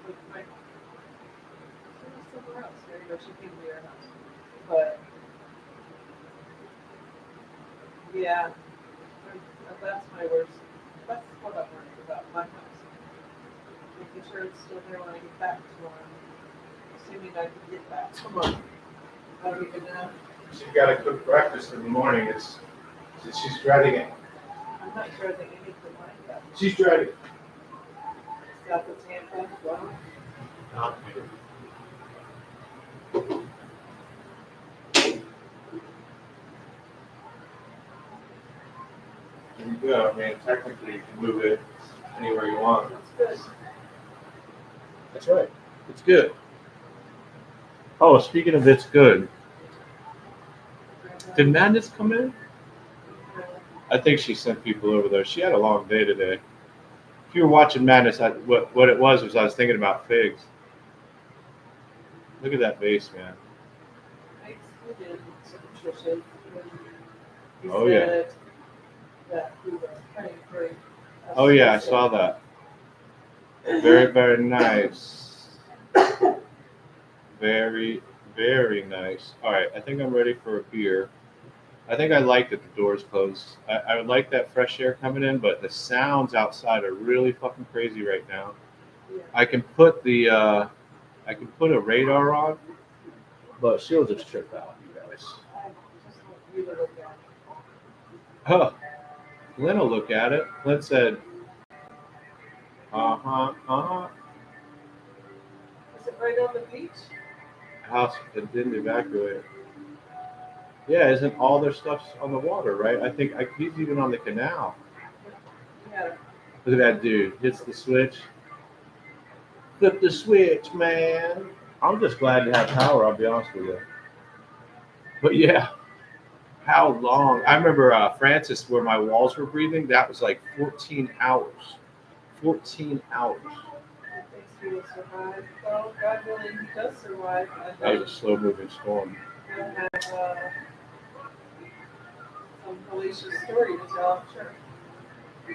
She was somewhere else. There you go. She came to your house. But yeah, that's my worst. That's what I'm worried about. My house. Making sure it's still there when I get back tomorrow. Assuming I can get back tomorrow. I don't even know. She's got to cook breakfast in the morning. She's dreading it. I'm not sure that anything like that. She's dreading it. South of Tampa, well, Not here. There you go. I mean, technically, you can move it anywhere you want. that's good. That's right. It's good. Oh, speaking of it's good, did Madness come in? I think she sent people over there. She had a long day today. If you were watching Madness, what it was I was thinking about figs. Look at that vase, man. I excluded some Trisha when he Oh, yeah. said that we were praying for. Oh yeah, I saw that. Very, very nice. Very, very nice. All right, I think I'm ready for a beer. I think I like that the door's closed. I would like that fresh air coming in, but the sounds outside are really fucking crazy right now. Yeah. I can put a radar on, but she'll just trip out, you guys. I just want you to look at it. Huh. Glenn will look at it. Glenn said, Is it right on the beach? house that didn't evacuate. Yeah, isn't all their stuff on the water, right? I think he's even on the canal. Yeah. Look at that dude. Hits the switch. Flip the switch, man. I'm just glad to have power, I'll be honest with you. But yeah, how long? I remember Francis, where my walls were breathing, that was like 14 hours. 14 hours. He thinks he will survive. Well, God willing, he does survive. And That was a slow moving storm. we'll have some Alicia's story to tell, I'm sure.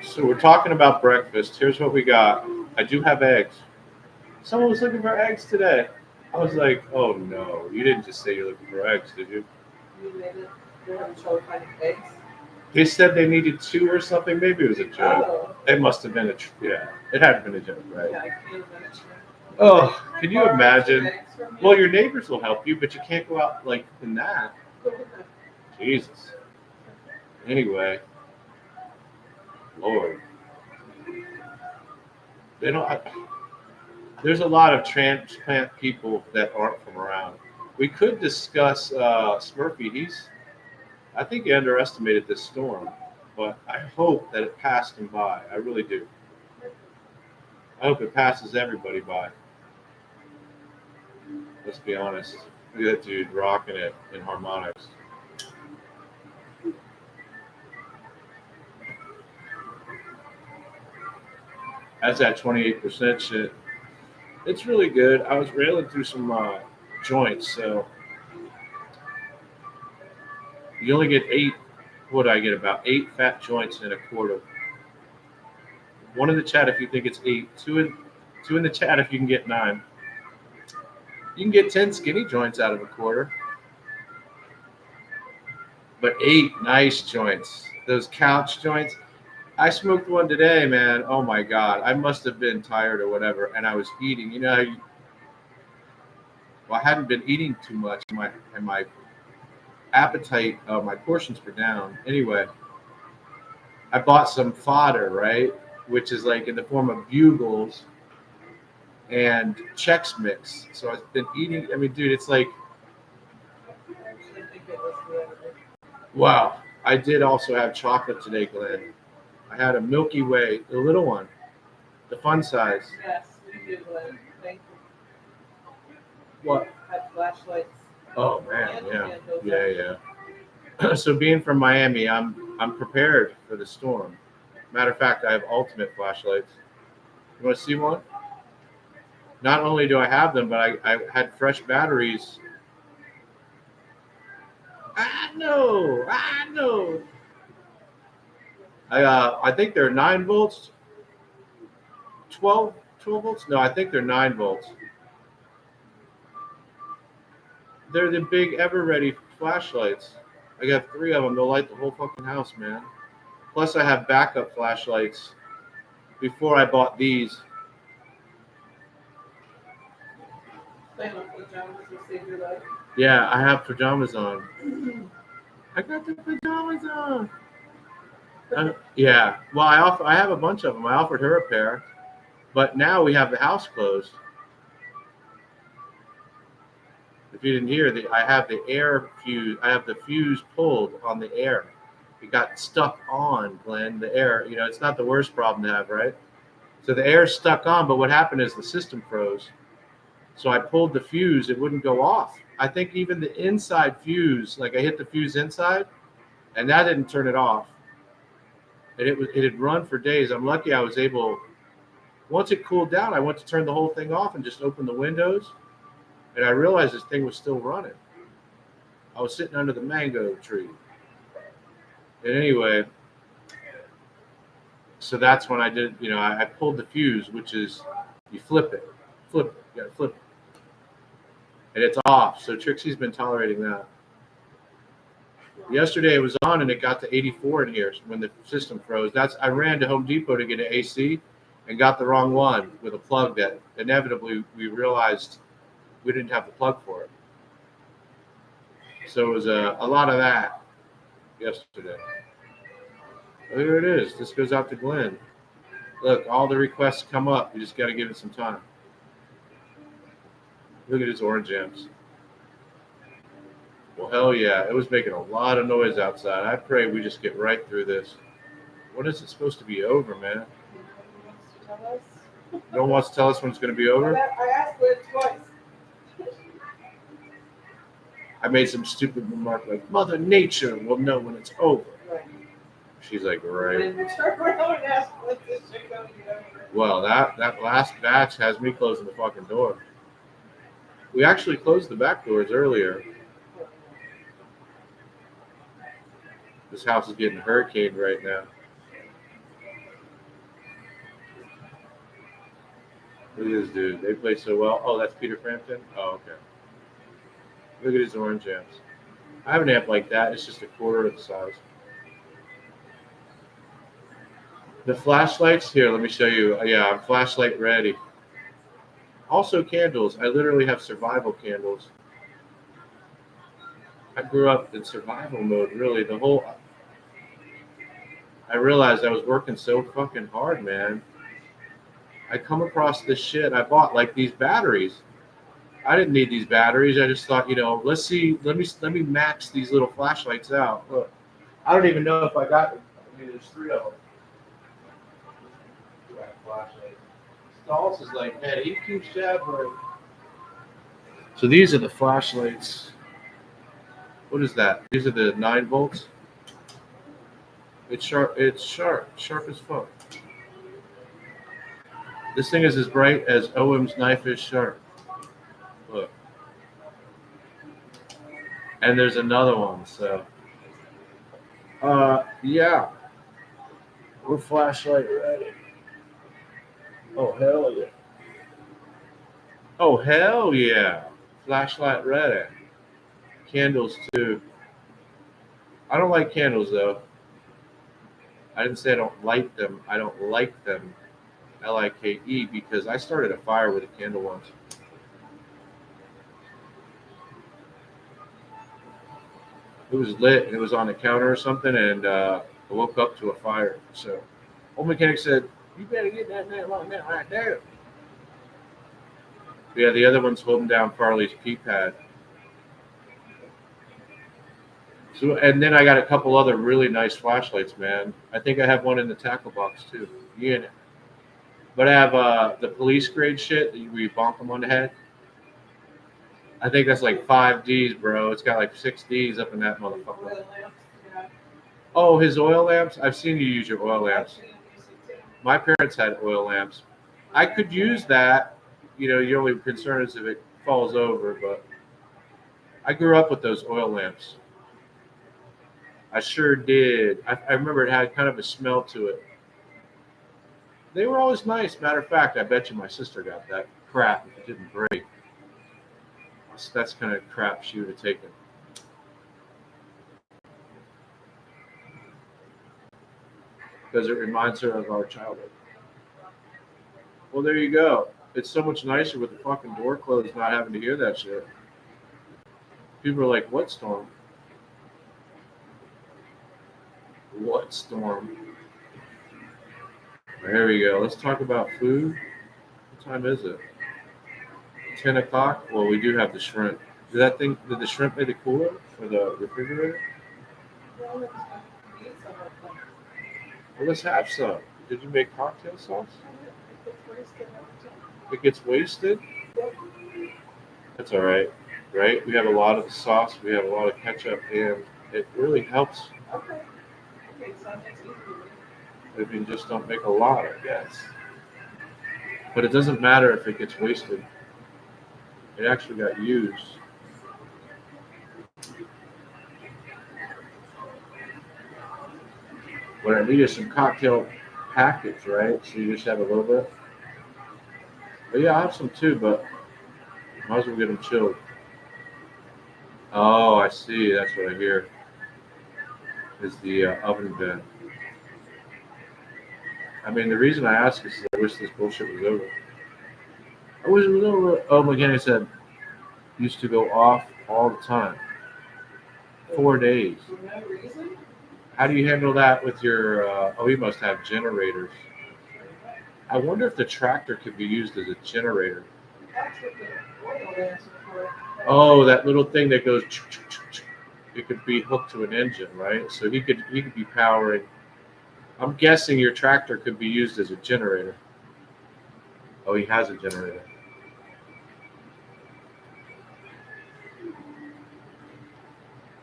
So we're talking about breakfast. Here's what we got. I do have eggs. Someone was looking for eggs today. I was like, oh no, you didn't just say you're looking for eggs, did you? You made it. They're having trouble finding eggs. They said they needed 2 or something. Maybe it was a joke. Oh, It must have been yeah. It had been a joke, right? yeah, I can't imagine. Oh, can you Borrow some imagine? eggs from you. Well, your neighbors will help you, but you can't go out like in that. Jesus. Anyway, Lord, they don't. There's a lot of transplant people that aren't from around. We could discuss Smurfy. I think he underestimated this storm, but I hope that it passed him by. I really do. I hope it passes everybody by. Let's be honest. Look at that dude rocking it in harmonics. That's that 28% shit. It's really good. I was railing through some joints, so you only get 8. What do I get? About 8 fat joints in a quarter. One in the chat if you think it's 8. Two in the chat if you can get 9. You can get 10 skinny joints out of a quarter, but 8 nice joints. Those couch joints. I smoked one today, man. Oh my god, I must have been tired or whatever, and I was eating. You know, I hadn't been eating too much, and my appetite, my portions were down. Anyway, I bought some fodder, right, which is like in the form of bugles and Chex Mix. So I've been eating. I mean, dude, it's like, I think it was the other day. wow. I did also have chocolate today, Glenn. I had a Milky Way, the little one, the fun size. Yes, we do, Glenn. Thank you. What? Had flashlights. Oh man, And yeah, candles. yeah. So being from Miami, I'm prepared for the storm. Matter of fact, I have ultimate flashlights. You want to see one? Not only do I have them, but I had fresh batteries. I know. I think they're 9 volts, 12 volts. No, I think they're 9 volts. They're the big Ever-Ready flashlights. I got 3 of them. They'll light the whole fucking house, man. Plus, I have backup flashlights. Before I bought these, Playing on pajamas will save your life. yeah, I have pajamas on. I got the pajamas on. Yeah. Well, I have a bunch of them. I offered her a pair, but now we have the house closed. If you didn't hear, I have the air fuse. I have the fuse pulled on the air. It got stuck on, Glenn. The air. You know, it's not the worst problem to have, right? So the air's stuck on, but what happened is the system froze. So I pulled the fuse. It wouldn't go off. I think even the inside fuse, like I hit the fuse inside, and that didn't turn it off. And it had run for days. I'm lucky I was able. Once it cooled down, I went to turn the whole thing off and just open the windows, and I realized this thing was still running. I was sitting under the mango tree. And anyway, so that's when I did. You know, I pulled the fuse, which is you flip it, you gotta flip it, and it's off. So Trixie's been tolerating that. Yesterday it was on and it got to 84 in here when the system froze. I ran to Home Depot to get an AC and got the wrong one with a plug that inevitably we realized we didn't have the plug for it. So it was a lot of that yesterday. There it is. This goes out to Glenn. Look, all the requests come up. You just got to give it some time. Look at his orange jams. Well, hell yeah. It was making a lot of noise outside. I pray we just get right through this. When is it supposed to be over, man? No one wants to tell us when it's going to be over? I asked for it twice. I made some stupid remark like, Mother Nature will know when it's over. Right. She's like, right. And you turn around and ask what this shit going to get over. Well, that last batch has me closing the fucking door. We actually closed the back doors earlier. This house is getting hurricaned right now. Look at this dude. They play so well. Oh, that's Peter Frampton? Oh, okay. Look at his orange amps. I have an amp like that. It's just a quarter of the size. The flashlights, here, let me show you. Yeah, I'm flashlight ready. Also candles. I literally have survival candles. I grew up in survival mode, really. I realized I was working so fucking hard, man. I come across this shit. I bought like these batteries. I didn't need these batteries. I just thought, let's see, let me max these little flashlights out. Look, I don't even know if I got them. I mean, there's 3 of them. Flashlight. Stalls is like, man, he keeps jabbering. So these are the flashlights. What is that? These are the 9 volts. It's sharp. It's sharp as fuck. This thing is as bright as OM's knife is sharp. Look. And there's another one. So, yeah, we're flashlight ready. Oh hell yeah! Oh hell yeah! Flashlight ready. Candles too. I don't like candles though. I didn't say I don't like them. I don't like them. Like, because I started a fire with a candle once. It was lit and it was on the counter or something, and I woke up to a fire. So, old mechanic said, "You better get that man like that right there." Yeah, the other one's holding down Farley's pea pad. So, and then I got a couple other really nice flashlights, man. I think I have one in the tackle box too. Yeah. But I have the police grade shit where you bonk them on the head. I think that's like 5 Ds, bro. It's got like 6 Ds up in that motherfucker. Oh, his oil lamps? I've seen you use your oil lamps. My parents had oil lamps. I could use that. Your only concern is if it falls over, but I grew up with those oil lamps. I sure did. I remember it had kind of a smell to it. They were always nice. Matter of fact, I bet you my sister got that crap if it didn't break. That's kind of crap she would have taken. Because it reminds her of our childhood. Well, there you go. It's so much nicer with the fucking door closed, not having to hear that shit. People are like, "What storm? What storm?" There we go. Let's talk about food. What time is it? 10 o'clock? Well, we do have the shrimp. Did the shrimp make the cooler or the refrigerator? Well, let's have some. Did you make cocktail sauce? It gets wasted? That's all right, right? We have a lot of the sauce. We have a lot of ketchup, and it really helps. Okay. If you just don't make a lot, I guess. But it doesn't matter if it gets wasted. It actually got used. What I need is some cocktail packets, right? So you just have a little bit. But yeah, I'll have some too, but might as well get them chilled. Oh, I see. That's what I hear. Is the oven bed. I mean, the reason I ask is I wish this bullshit was over. I wish it was over. Oh, McKinney said, used to go off all the time. 4 days. For no reason? How do you handle that with your, you must have generators. I wonder if the tractor could be used as a generator. That's what the oil lamps are for. Oh, that little thing that goes, it could be hooked to an engine, right? So he could be powering. I'm guessing your tractor could be used as a generator. Oh, he has a generator.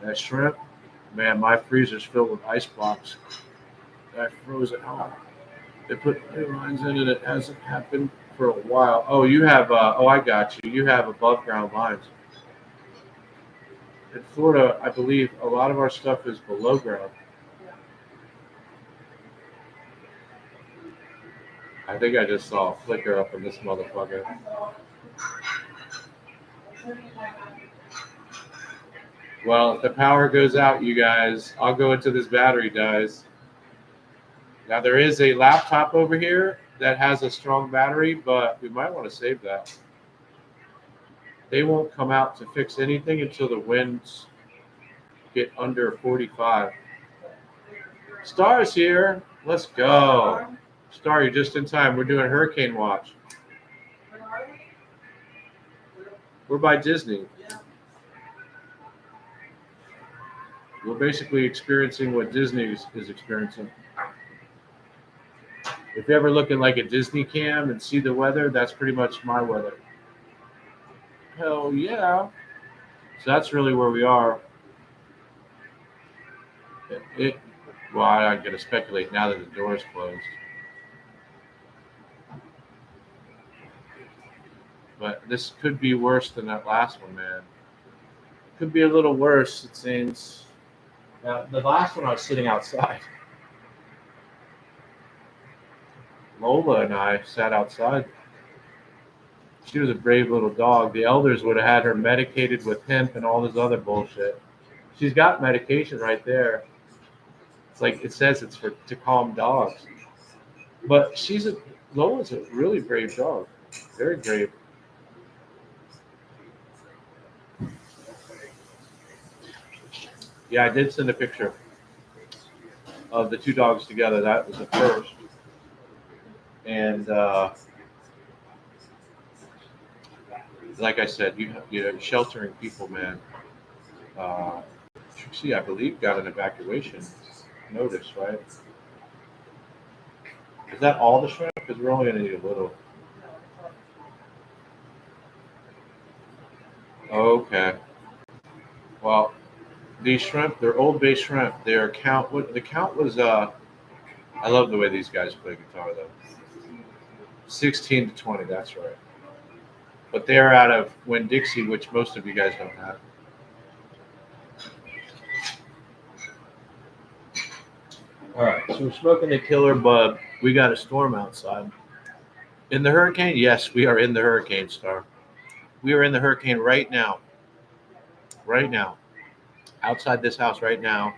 That shrimp, man, my freezer's filled with ice blocks. I froze it out. They put new lines in it. It hasn't happened for a while. Oh, you have, I got you. You have above ground lines. In Florida, I believe a lot of our stuff is below ground. I think I just saw a flicker up in this motherfucker. Well, if the power goes out, you guys, I'll go until this battery dies. Now, there is a laptop over here that has a strong battery, but we might want to save that. They won't come out to fix anything until the winds get under 45. Star's here. Let's go. Star, you're just in time. We're doing hurricane watch. We're by Disney. We're basically experiencing what Disney is experiencing. If you're ever looking like a Disney cam and see the weather, that's pretty much my weather. Hell yeah. So that's really where we are. Well, I'm going to speculate now that the door is closed. But this could be worse than that last one, man. Could be a little worse, it seems. Now, the last one I was sitting outside. Lola and I sat outside. She was a brave little dog. The elders would have had her medicated with hemp and all this other bullshit. She's got medication right there. It's like it says it's to calm dogs. But Lola's a really brave dog. Very brave. Yeah, I did send a picture of the two dogs together. That was the first. And like I said, you know, sheltering people, man. Trixie, I believe, got an evacuation notice, right? Is that all the shrimp? Because we're only going to need a little. Okay. Well, these shrimp, they're Old Bay shrimp. The count was, I love the way these guys play guitar, though. 16 to 20, that's right. But they're out of Winn-Dixie, which most of you guys don't have. All right, so we're smoking the killer bud. We got a storm outside. In the hurricane? Yes, we are in the hurricane, Star. We are in the hurricane right now. Right now. Outside this house right now.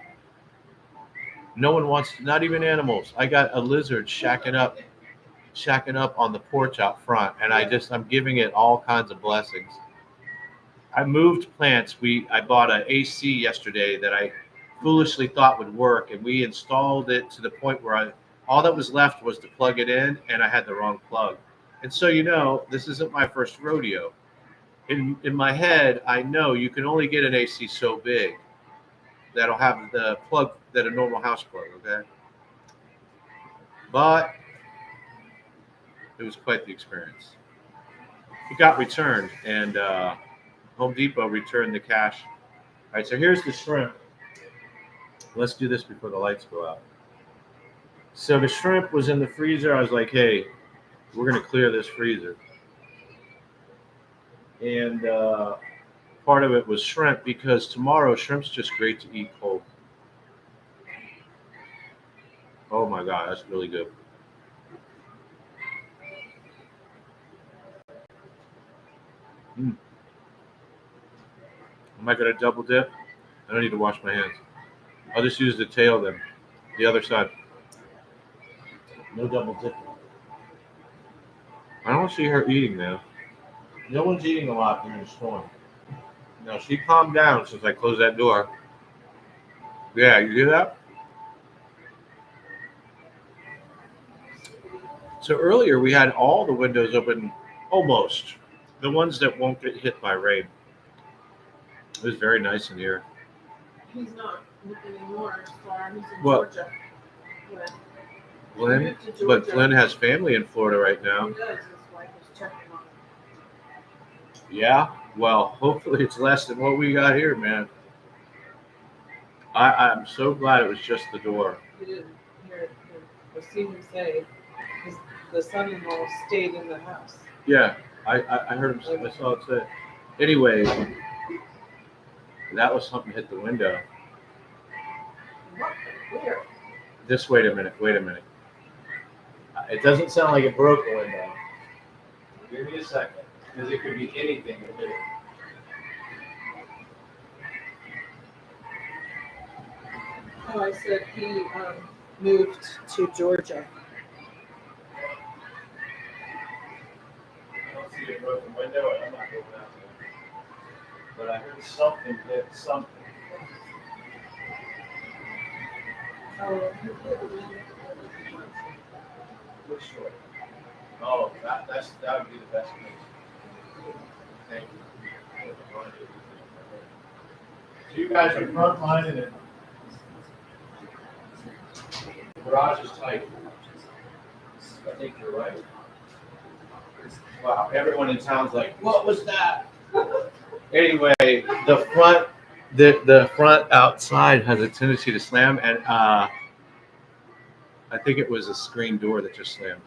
No one wants, not even animals. I got a lizard shacking up on the porch out front, and I'm giving it all kinds of blessings. I moved plants. I bought an AC yesterday that I foolishly thought would work, and we installed it to the point where all that was left was to plug it in, and I had the wrong plug. And so, this isn't my first rodeo. In my head, I know you can only get an AC so big that'll have the plug that a normal house plug, okay? But it was quite the experience. It got returned, and Home Depot returned the cash. All right, so here's the shrimp. Let's do this before the lights go out. So the shrimp was in the freezer. I was like, hey, we're going to clear this freezer. And part of it was shrimp because tomorrow shrimp's just great to eat cold. Oh my God, that's really good. Am I going to double dip? I don't need to wash my hands. I'll just use the tail then. The other side. No double dip. I don't see her eating now. No one's eating a lot in the storm. No, she calmed down since I closed that door. Yeah, you hear that? So earlier we had all the windows open, almost. The ones that won't get hit by rain. It was very nice in here. He's not anymore, Star. He's in What? Georgia. Glenn? But Glenn has family in Florida right now. He does. His wife is checking on him. Yeah? Well, hopefully it's less than what we got here, man. I'm so glad it was just the door. You didn't hear it. Or see him say the son-in-law stayed in the house. Yeah, I heard him. I saw it say. Anyway, that was something hit the window. What? Where? Wait a minute. It doesn't sound like it broke the window. Give me a second, because it could be anything to do. Oh, I said he moved to Georgia. I don't see a broken window, and I'm not going out there. But I heard something hit something. Oh, Which way? Oh, that would be the best place. Thank you. So you guys are front lining it. The garage is tight. I think you're right. Wow, everyone in town's like, what was that? Anyway, the front outside has a tendency to slam, and I think it was a screen door that just slammed.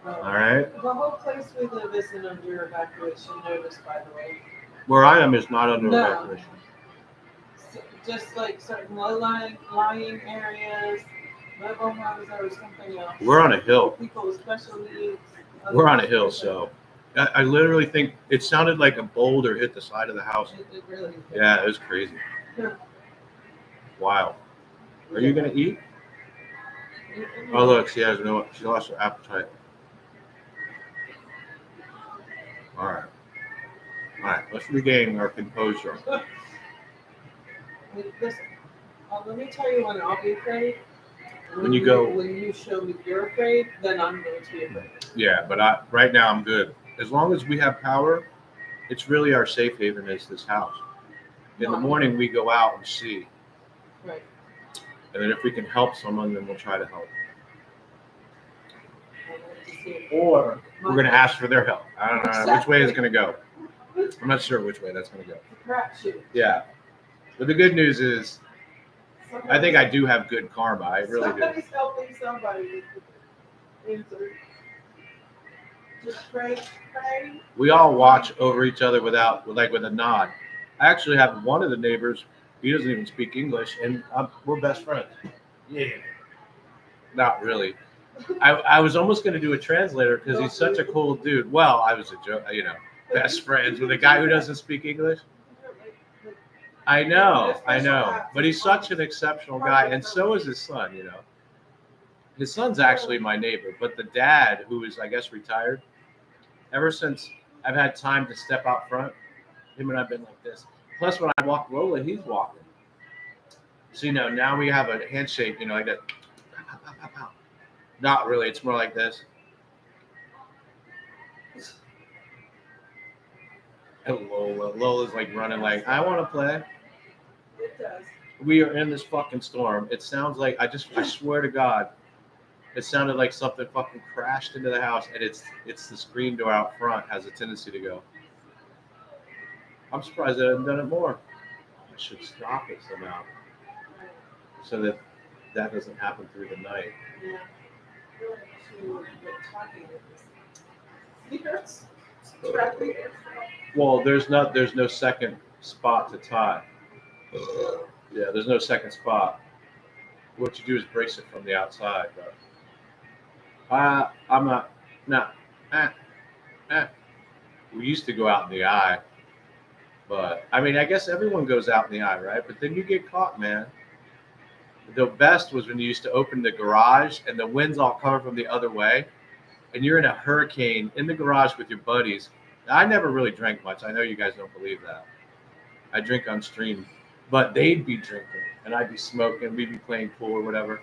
All right. The whole place we live isn't under evacuation notice, by the way. Where I am is not under No. evacuation. Just like certain low-lying areas, mobile homes, or something else. We're on a hill. People with special needs. We're on a hill, so I literally think it sounded like a boulder hit the side of the house. It really is. Yeah, it was crazy. Wow. Are you gonna eat? Oh look, she lost her appetite. All right. Let's regain our composure. Listen, let me tell you when I'll be afraid. When you go- When you show me you're afraid, then I'm going to be afraid. Yeah, but right now I'm good. As long as we have power, it's really our safe haven is this house. In the morning we go out and see, Right. and then if we can help someone, then we'll try to help. I like to see it. Or we're gonna ask for their help. I don't know which way it's gonna go. I'm not sure which way that's gonna go. It's a crapshoot. Yeah, but the good news is, I think I do have good karma. I really do. Somebody's helping somebody. Just pray. We all watch over each other with a nod. I actually have one of the neighbors. He doesn't even speak English, and we're best friends. Yeah, not really. I was almost going to do a translator because he's such a cool dude. Well, I was a joke, best friends with a guy who doesn't speak English. I know, but he's such an exceptional guy, and so is his son. His son's actually my neighbor, but the dad, who is I guess retired, ever since I've had time to step out front, him and I've been like this. Plus, when I walk Lola, he's walking. So now we have a handshake, like that. Pow, pow, pow, pow. Not really. It's more like this. And Lola's like running like, I want to play. It does. We are in this fucking storm. It sounds like, I swear to God, it sounded like something fucking crashed into the house, and it's the screen door out front has a tendency to go. I'm surprised I haven't done it more. I should stop it somehow so that doesn't happen through the night. Yeah. Really to get talking with this. Speakers. Well, there's no second spot to tie. Yeah, there's no second spot. What you do is brace it from the outside. But I'm not. No. We used to go out in the eye, but I guess everyone goes out in the eye, right? But then you get caught, man. The best was when you used to open the garage and the wind's all coming from the other way, and you're in a hurricane in the garage with your buddies. Now, I never really drank much. I know you guys don't believe that. I drink on stream, but they'd be drinking and I'd be smoking. We'd be playing pool or whatever,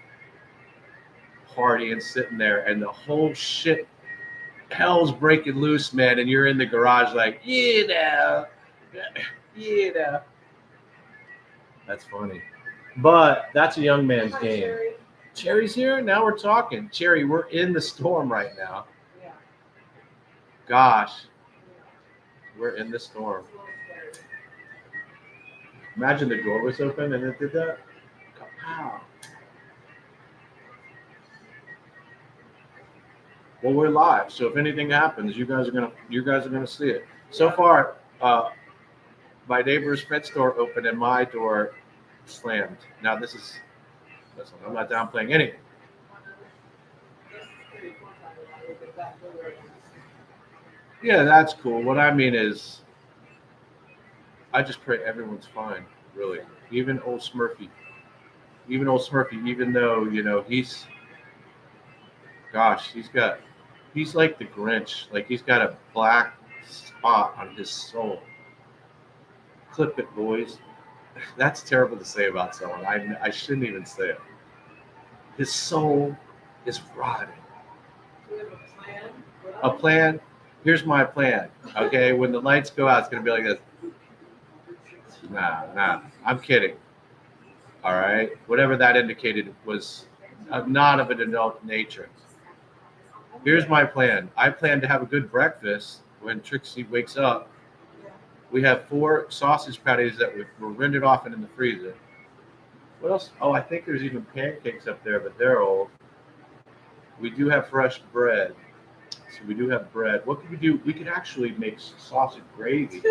partying, sitting there, and the whole shit hell's breaking loose, man. And you're in the garage like, That's funny. But that's a young man's game. Cherry. Cherry's here. Now we're talking. Cherry, we're in the storm right now. Yeah. Gosh, we're in the storm. Imagine the door was open and it did that. Wow. Well, we're live, so if anything happens, you guys are gonna see it. So far, my neighbor's pet store opened and my door slammed. Now this is Listen, I'm not downplaying anything. Yeah, that's cool. What I mean is, I just pray everyone's fine, really. Even old Smurfy. Even old Smurfy, even though, gosh, he's like the Grinch. Like he's got a black spot on his soul. Clip it, boys. That's terrible to say about someone. I shouldn't even say it. His soul is rotting. Do we have a plan? A plan. Here's my plan. Okay, when the lights go out, it's gonna be like this. Nah. I'm kidding. All right. Whatever that indicated was not of an adult nature. Here's my plan. I plan to have a good breakfast when Trixie wakes up. We have 4 sausage patties that were rendered off and in the freezer. What else? Oh, I think there's even pancakes up there, but they're old. We do have fresh bread. So we do have bread. What could we do? We could actually make sausage gravy.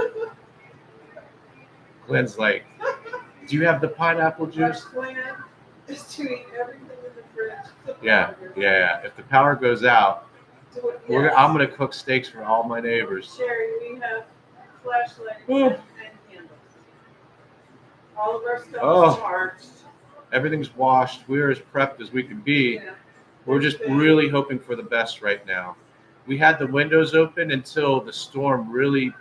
Glenn's like, do you have the pineapple juice? Our plan is to eat everything in the fridge. Yeah. If the power goes out, Yes. I'm gonna cook steaks for all my neighbors. Sherry, we have flashlights Ooh. and candles. All of our stuff Oh. is charged. Everything's washed. We're as prepped as we can be. Yeah. We're just really hoping for the best right now. We had the windows open until the storm really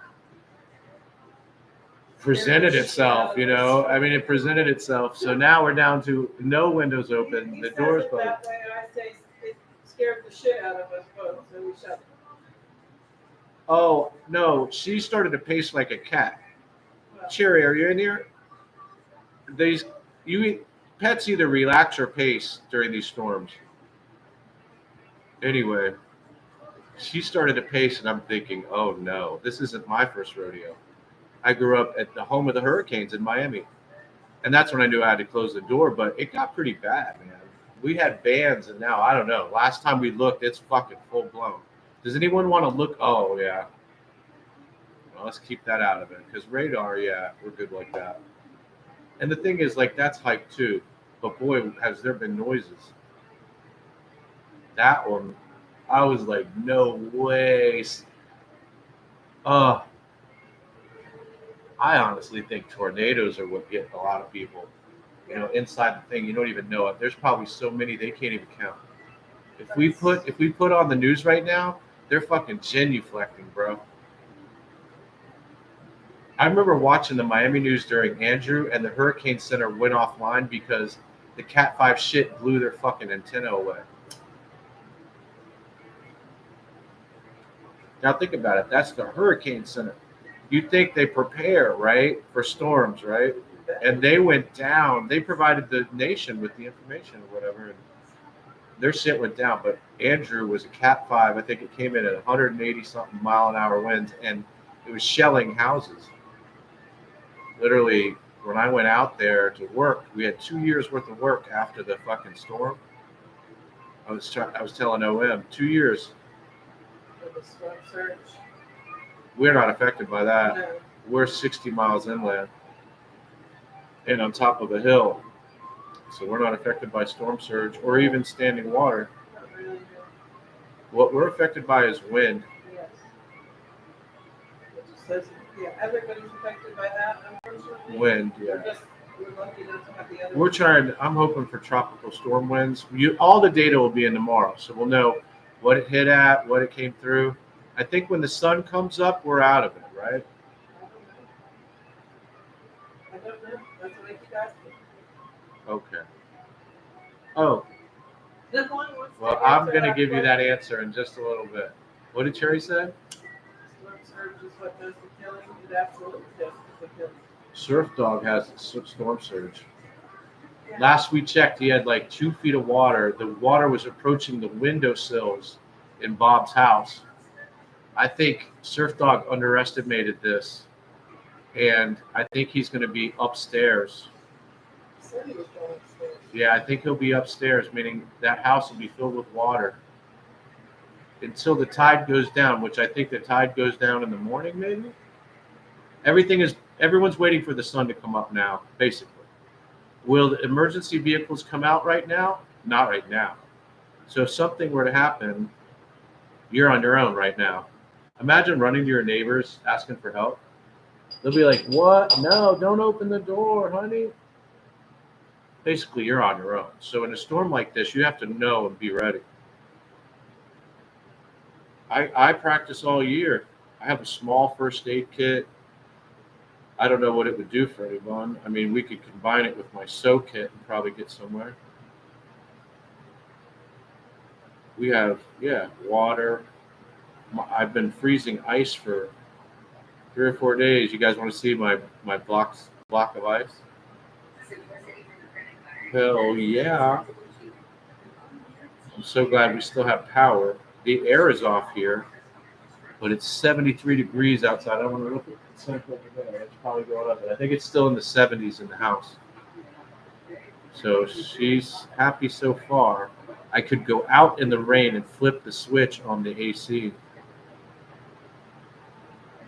presented itself, I mean, it presented itself. So now we're down to no windows open. He The says doors it closed. that way, I say it scared the shit out of us both, so we shut them. Oh, no. She started to pace like a cat. Well, Cherry, are you in here? Pets either relax or pace during these storms. Anyway, she started to pace, and I'm thinking, oh no, this isn't my first rodeo. I grew up at the home of the Hurricanes in Miami, and that's when I knew I had to close the door. But it got pretty bad, man. We had bands, and now I don't know. Last time we looked, it's fucking full blown. Does anyone want to look? Oh yeah. Well, let's keep that out of it because radar, yeah, we're good like that. And the thing is, like, that's hype too. But boy, has there been noises. That one, I was like, no way. I honestly think tornadoes are what get a lot of people. Inside the thing, you don't even know it. There's probably so many they can't even count. If we put on the news right now, they're fucking genuflecting, bro. I remember watching the Miami news during Andrew, and the Hurricane Center went offline because the Cat 5 shit blew their fucking antenna away. Now think about it. That's the Hurricane Center. You'd think they prepare, right, for storms, right? And they went down. They provided the nation with the information or whatever, and their shit went down. But Andrew was a Cat 5. I think it came in at 180 something mile an hour winds, and it was shelling houses. Literally, when I went out there to work, we had 2 years worth of work after the fucking storm. I was telling OM 2 years. for the storm surge. We're not affected by that. No, We're 60 miles inland and on top of a hill. So we're not affected by storm surge or even standing water. not really, no. What we're affected by is wind. Yes. It just says, yeah, everybody's affected by that, unfortunately. Wind, yeah. We're lucky not to have the other. We're trying, I'm hoping for tropical storm winds. All the data will be in tomorrow, so we'll know what it hit at, what it came through. I think when the sun comes up, we're out of it, right? I don't know. That's what I keep asking. Okay. Oh, No one wants to well, answer I'm going to give you that question. answer in just a little bit. What did Cherry say? Storm surge is what does the killing. It absolutely does the killing. Surf Dog has storm surge. Yeah. Last we checked, he had like 2 feet of water. The water was approaching the windowsills in Bob's house. I think Surf Dog underestimated this, and I think he's going to be upstairs. He said he was going upstairs. Yeah, I think he'll be upstairs, meaning that house will be filled with water until the tide goes down, which I think the tide goes down in the morning, maybe. Everyone's waiting for the sun to come up now, basically. Will the emergency vehicles come out right now? Not right now. So if something were to happen, you're on your own right now. Imagine running to your neighbors asking for help. They'll be like, "What? No, don't open the door, honey." Basically, you're on your own. So in a storm like this, you have to know and be ready. I practice all year. I have a small first aid kit. I don't know what it would do for anyone. I mean, we could combine it with my SO kit and probably get somewhere. We have, yeah, water. I've been freezing ice for 3 or 4 days. You guys want to see my block of ice? Hell yeah! I'm so glad we still have power. The air is off here, but it's 73 degrees outside. I want to look at the temperature today. It's probably going up, but I think it's still in the 70s in the house. So she's happy so far. I could go out in the rain and flip the switch on the AC,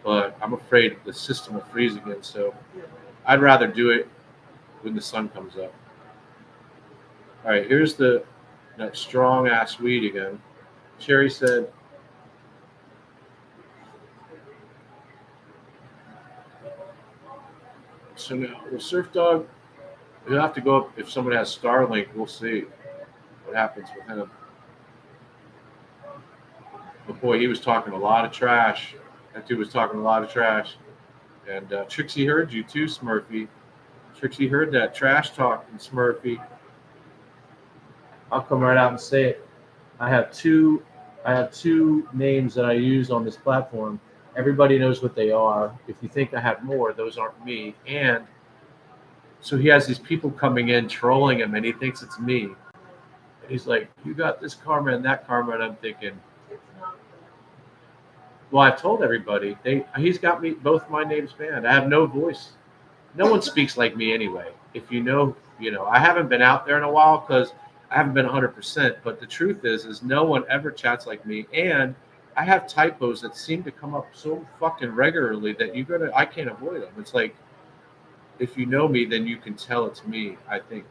but I'm afraid the system will freeze again. So I'd rather do it when the sun comes up. All right, here's that strong ass weed again. Sherry said, so now the Surf Dog, he'll have to go up if someone has Starlink. We'll see what happens with him. But boy, he was talking a lot of trash. That dude was talking a lot of trash. And Trixie heard you too, Smurfy. Trixie heard that trash talking, Smurfy. I'll come right out and say it. I have two names that I use on this platform. Everybody knows what they are. If you think I have more, those aren't me. And so he has these people coming in trolling him, and he thinks it's me. And he's like, "You got this karma and that karma," and I'm thinking, well, I've told everybody. He's got me both my names banned. I have no voice. No one speaks like me anyway. If you know, you know. I haven't been out there in a while because I haven't been 100%. But the truth is no one ever chats like me. And I have typos that seem to come up so fucking regularly that I can't avoid them. It's like, if you know me, then you can tell it's me, I think.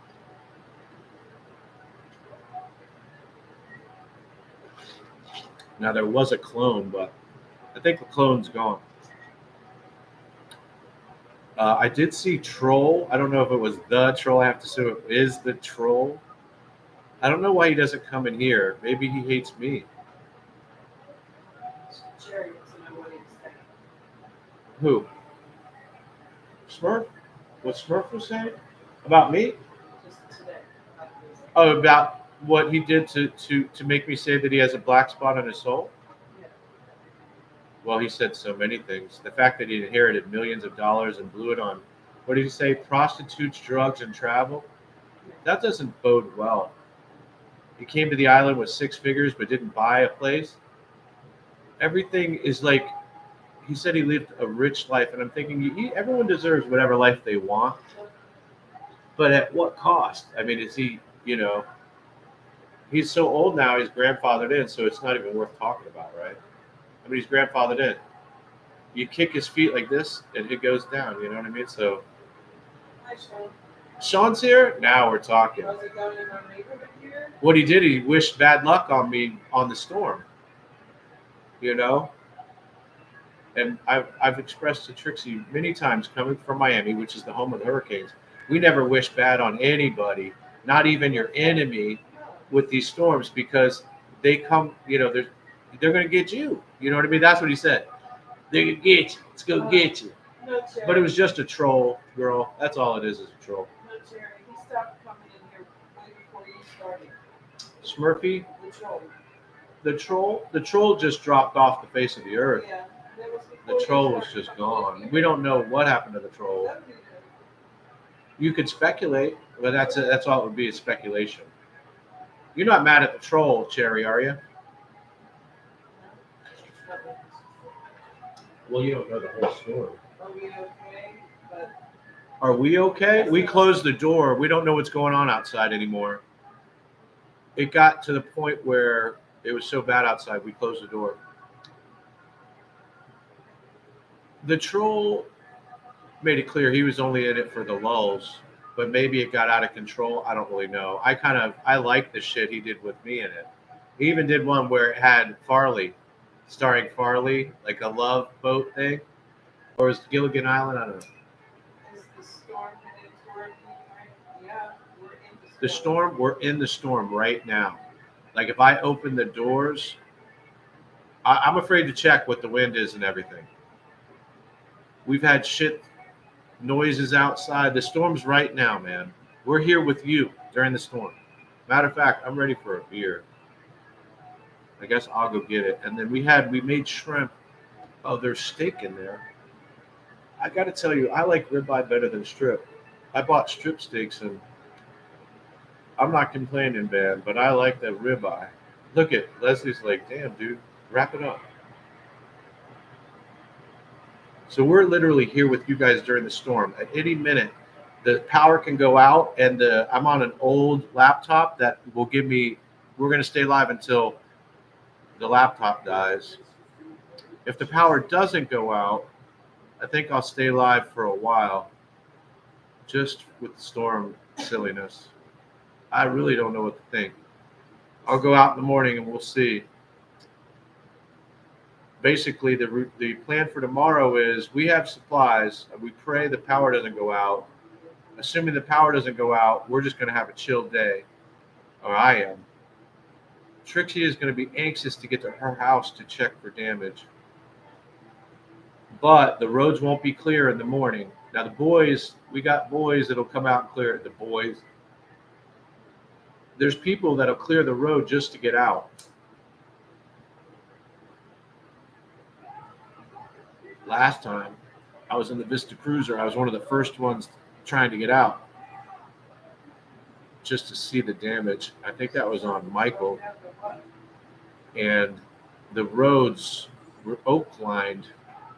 Now, there was a clone, but I think the clone's gone. I did see Troll. I don't know if it was the Troll. I have to say it is the Troll. I don't know why he doesn't come in here. Maybe he hates me. Jerry doesn't know what he's saying. Who? Smurf? What Smurf was saying? About me? Just today. Oh, about what he did to make me say that he has a black spot on his soul? Yeah. Well, he said so many things. The fact that he inherited millions of dollars and blew it on, what did he say? Prostitutes, drugs, and travel? That doesn't bode well. He came to the island with 6 figures but didn't buy a place. Everything is like, he said he lived a rich life, and I'm thinking everyone deserves whatever life they want, but at what cost? I mean, is he, he's so old now, he's grandfathered in, so it's not even worth talking about, right? I mean, he's grandfathered in. You kick his feet like this, and it goes down, you know what I mean? So, Hi, Sean. Sean's here? Now we're talking. Was it going in our neighborhood here? What he did, he wished bad luck on me on the storm, And I've expressed to Trixie many times, coming from Miami, which is the home of the Hurricanes, we never wish bad on anybody, not even your enemy, with these storms, because they come, they're going to get you. You know what I mean? That's what he said. They're going to get you. Let's go get you. No, Jerry. But it was just a troll, girl. That's all it is a troll. No, Jerry. He stopped coming in here way before you started. Smurfy, The troll. the troll just dropped off the face of the earth. Yeah. That was before The you troll was started just coming in gone. here. We don't know what happened to the troll. That would be good. You could speculate, but that's all it would be, is speculation. You're not mad at the troll, Cherry, are you? Well, you don't know the whole story. Are we okay? But Are we okay? We closed the door. We don't know what's going on outside anymore. It got to the point where it was so bad outside, we closed the door. The troll made it clear he was only in it for the lulz. but maybe it got out of control. I don't really know. I like the shit he did with me in it. He even did one where it had Farley, starring Farley, like a love boat thing, or is Gilligan Island? I don't know. Is the storm headed toward me, right? Yeah, we're in The storm. We're in the storm right now. Like if I open the doors, I'm afraid to check what the wind is and everything. We've had shit noises outside. The storm's right now, man. We're here with you during the storm. Matter of fact, I'm ready for a beer. I guess I'll go get it. And then we made shrimp. Oh, there's steak in there. I got to tell you, I like ribeye better than strip. I bought strip steaks and I'm not complaining, man, but I like that ribeye. Look at Leslie's like, damn, dude, wrap it up. So we're literally here with you guys during the storm. At any minute, the power can go out, and I'm on an old laptop that will give me. We're going to stay live until the laptop dies. If the power doesn't go out, I think I'll stay live for a while, just with the storm silliness. I really don't know what to think. I'll go out in the morning and we'll see. Basically, the plan for tomorrow is we have supplies. We pray the power doesn't go out. Assuming the power doesn't go out, we're just going to have a chill day, or I am. Trixie is going to be anxious to get to her house to check for damage. But the roads won't be clear in the morning. Now, the boys, we got boys that'll come out and clear it. The boys. There's people that'll clear the road just to get out. Last time I was in the Vista Cruiser, I was one of the first ones trying to get out just to see the damage. I think that was on Michael. And the roads were oak lined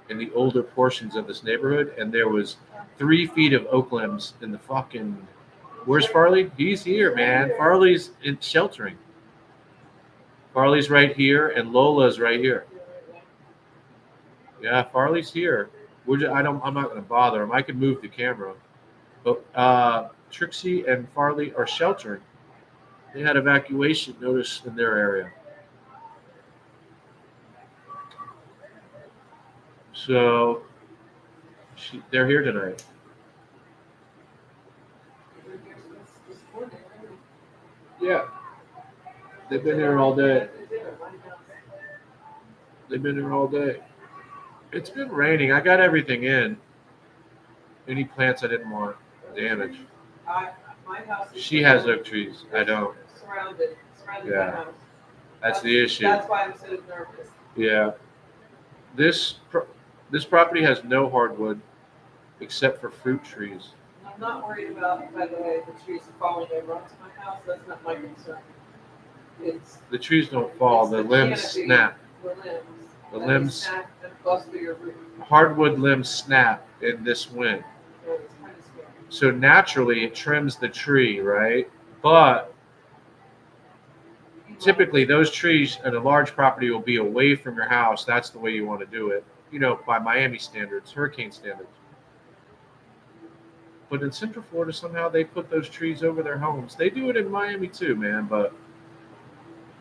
in the older portions of this neighborhood, and there was 3 feet of oak limbs in the fucking. Where's Farley? He's here, man. Farley's in sheltering. Farley's right here, and Lola's right here. Yeah, Farley's here. I'm not going to bother him. I could move the camera, but Trixie and Farley are sheltering. They had evacuation notice in their area. So they're here tonight. Yeah. They've been here all day. They've been here all day. It's been raining. I got everything in. Any plants I didn't want damage. My house is She has oak trees. I don't. Surrounded Yeah. by house. That's the issue. That's why I'm so nervous. Yeah. This property has no hardwood except for fruit trees. I'm not worried about, by the way, the trees falling over onto my house. That's not my concern. It's The trees don't fall. The limbs canopy, snap. The limbs. The that limbs. snap and bust through your roof. Hardwood limbs snap in this wind. So it's kind of scary. So naturally it trims the tree, right? But typically those trees in a large property will be away from your house. That's the way you want to do it. By Miami standards, hurricane standards. But in Central Florida, somehow they put those trees over their homes. They do it in Miami too, man. But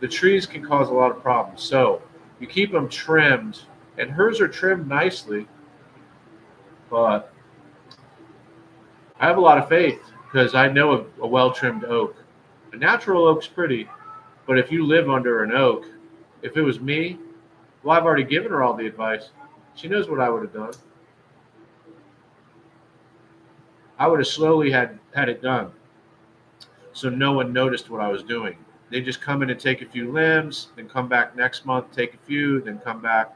the trees can cause a lot of problems. So you keep them trimmed, and hers are trimmed nicely. But I have a lot of faith because I know a well-trimmed oak. A natural oak's pretty, but if you live under an oak, if it was me, well, I've already given her all the advice. She knows what I would have done. I would have slowly had it done, so no one noticed what I was doing. They just come in and take a few limbs, then come back next month, take a few, then come back.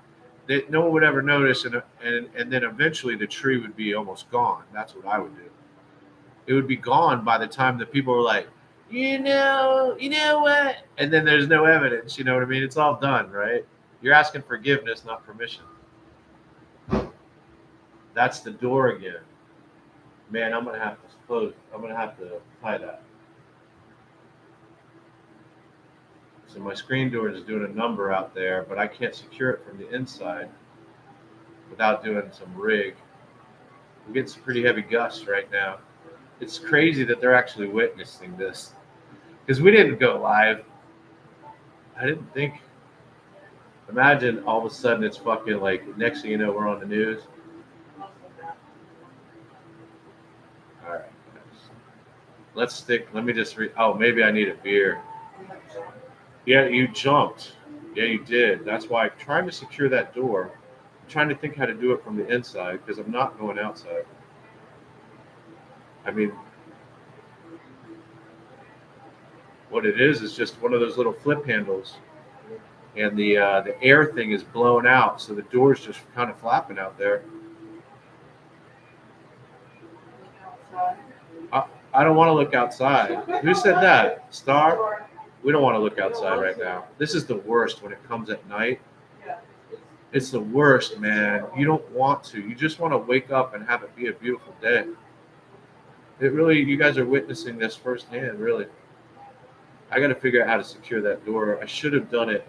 No one would ever notice, and then eventually the tree would be almost gone. That's what I would do. It would be gone by the time that people were like, you know what? And then there's no evidence. You know what I mean? It's all done, right? You're asking forgiveness, not permission. That's the door again. Man, I'm gonna have to close. I'm gonna have to tie that. So my screen door is doing a number out there, but I can't secure it from the inside without doing some rig. We're getting some pretty heavy gusts right now. It's crazy that they're actually witnessing this because we didn't go live. I didn't think. Imagine all of a sudden it's fucking like next thing you know we're on the news. All right, guys. Let's stick. Let me just read. Oh, maybe I need a beer. Yeah, you jumped. Yeah, you did. That's why I'm trying to secure that door. I'm trying to think how to do it from the inside because I'm not going outside. I mean, what it is just one of those little flip handles, and the air thing is blown out, so the door's just kind of flapping out there. I, I don't want to look outside. Who said that? Star? We don't want to look outside right now. This is the worst when it comes at night. It's the worst, man. You don't want to. You just want to wake up and have it be a beautiful day. It really, you guys are witnessing this firsthand, really. I got to figure out how to secure that door. I should have done it.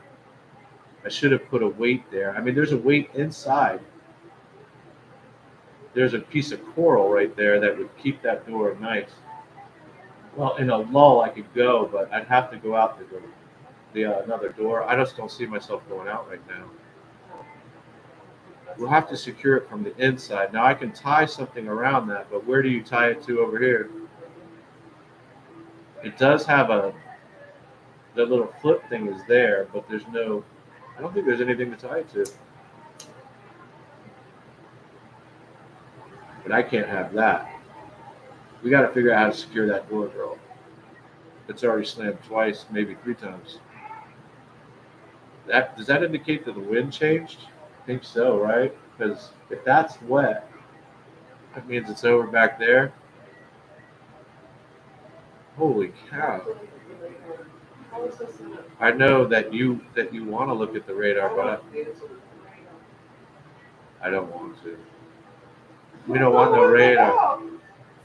I should have put a weight there. I mean, there's a weight inside. There's a piece of coral right there that would keep that door nice. Well, in a lull, I could go, but I'd have to go out the another door. I just don't see myself going out right now. We'll have to secure it from the inside. Now I can tie something around that, but where do you tie it to over here? It does have the little flip thing is there, but there's no, I don't think there's anything to tie it to. But I can't have that. We got to figure out how to secure that door, girl. It's already slammed twice, maybe 3 times. That does that indicate that the wind changed? I think so, right? Because if that's wet, that means it's over back there. Holy cow! I know that you want to look at the radar, but I don't want to. We don't want no radar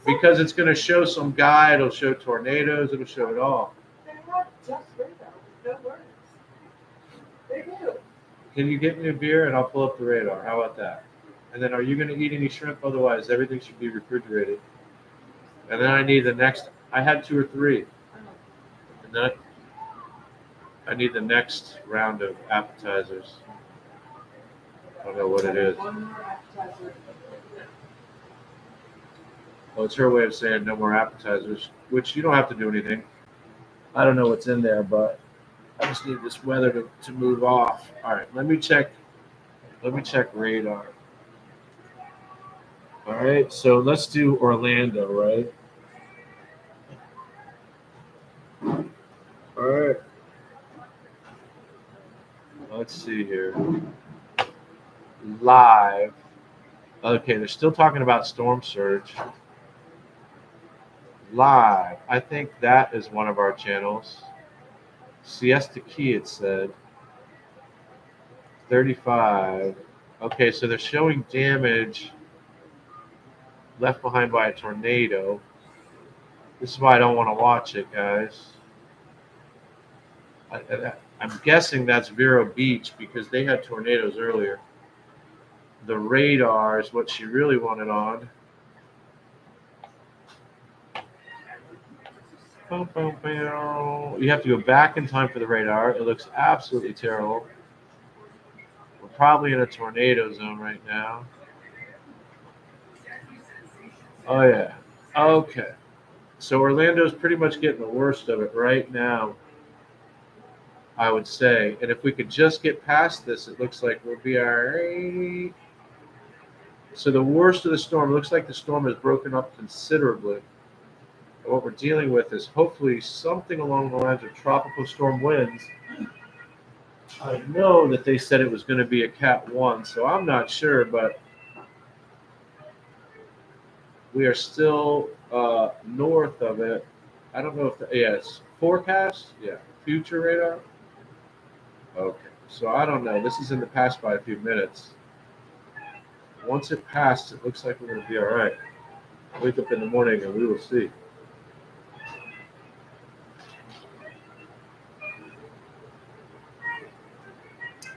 because it's going to show some guy. It'll show tornadoes. It'll show it all. They're not just radar, no words. They do. Can you get me a beer and I'll pull up the radar? How about that? And then are you going to eat any shrimp? Otherwise, everything should be refrigerated. And then I need the next. I had 2 or 3. And then I need the next round of appetizers. I don't know what it is. One more appetizer. Well, it's her way of saying no more appetizers, which you don't have to do anything. I don't know what's in there, but I just need this weather to move off. All right, let me check radar. All right, so let's do Orlando, right? All right. Let's see here. Live. Okay, they're still talking about storm surge. Live. I think that is one of our channels. Siesta Key, it said. 35. Okay, so they're showing damage left behind by a tornado. This is why I don't want to watch it, guys. I'm guessing that's Vero Beach because they had tornadoes earlier. The radar is what she really wanted on. You have to go back in time for the radar. It looks absolutely terrible. We're probably in a tornado zone right now. Oh, yeah. Okay. So Orlando's pretty much getting the worst of it right now, I would say. And if we could just get past this, it looks like we'll be all right. So the worst of the storm, looks like the storm has broken up considerably. And what we're dealing with is hopefully something along the lines of tropical storm winds. I know that they said it was going to be a Cat 1, so I'm not sure, but we are still north of it. I don't know if it's forecast. Yeah, future radar. Okay, so I don't know. This is in the past by a few minutes. Once it passed, it looks like we're going to be all right. Wake up in the morning and we will see.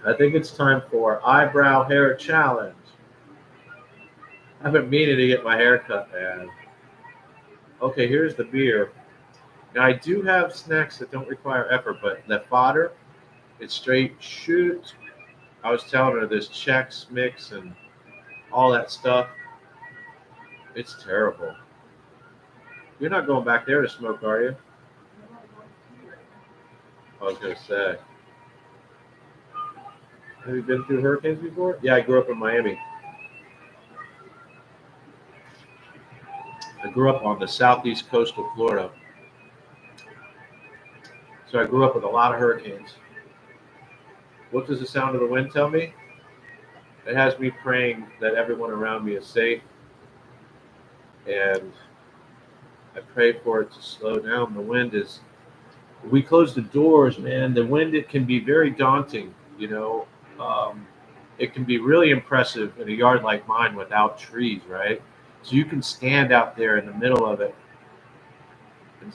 I think it's time for eyebrow hair challenge. I've been meaning to get my hair cut, man. Okay, here's the beer. Now I do have snacks that don't require effort, but the fodder, it's straight shoot. I was telling her this Chex mix and all that stuff. It's terrible. You're not going back there to smoke, are you? I was gonna say. Have you been through hurricanes before? Yeah, I grew up in Miami. I grew up on the southeast coast of Florida. So I grew up with a lot of hurricanes. What does the sound of the wind tell me? It has me praying that everyone around me is safe, and I pray for it to slow down. The wind is. We close the doors, man. The wind, it can be very daunting. You know, um, it can be really impressive in a yard like mine without trees, right? So you can stand out there in the middle of it and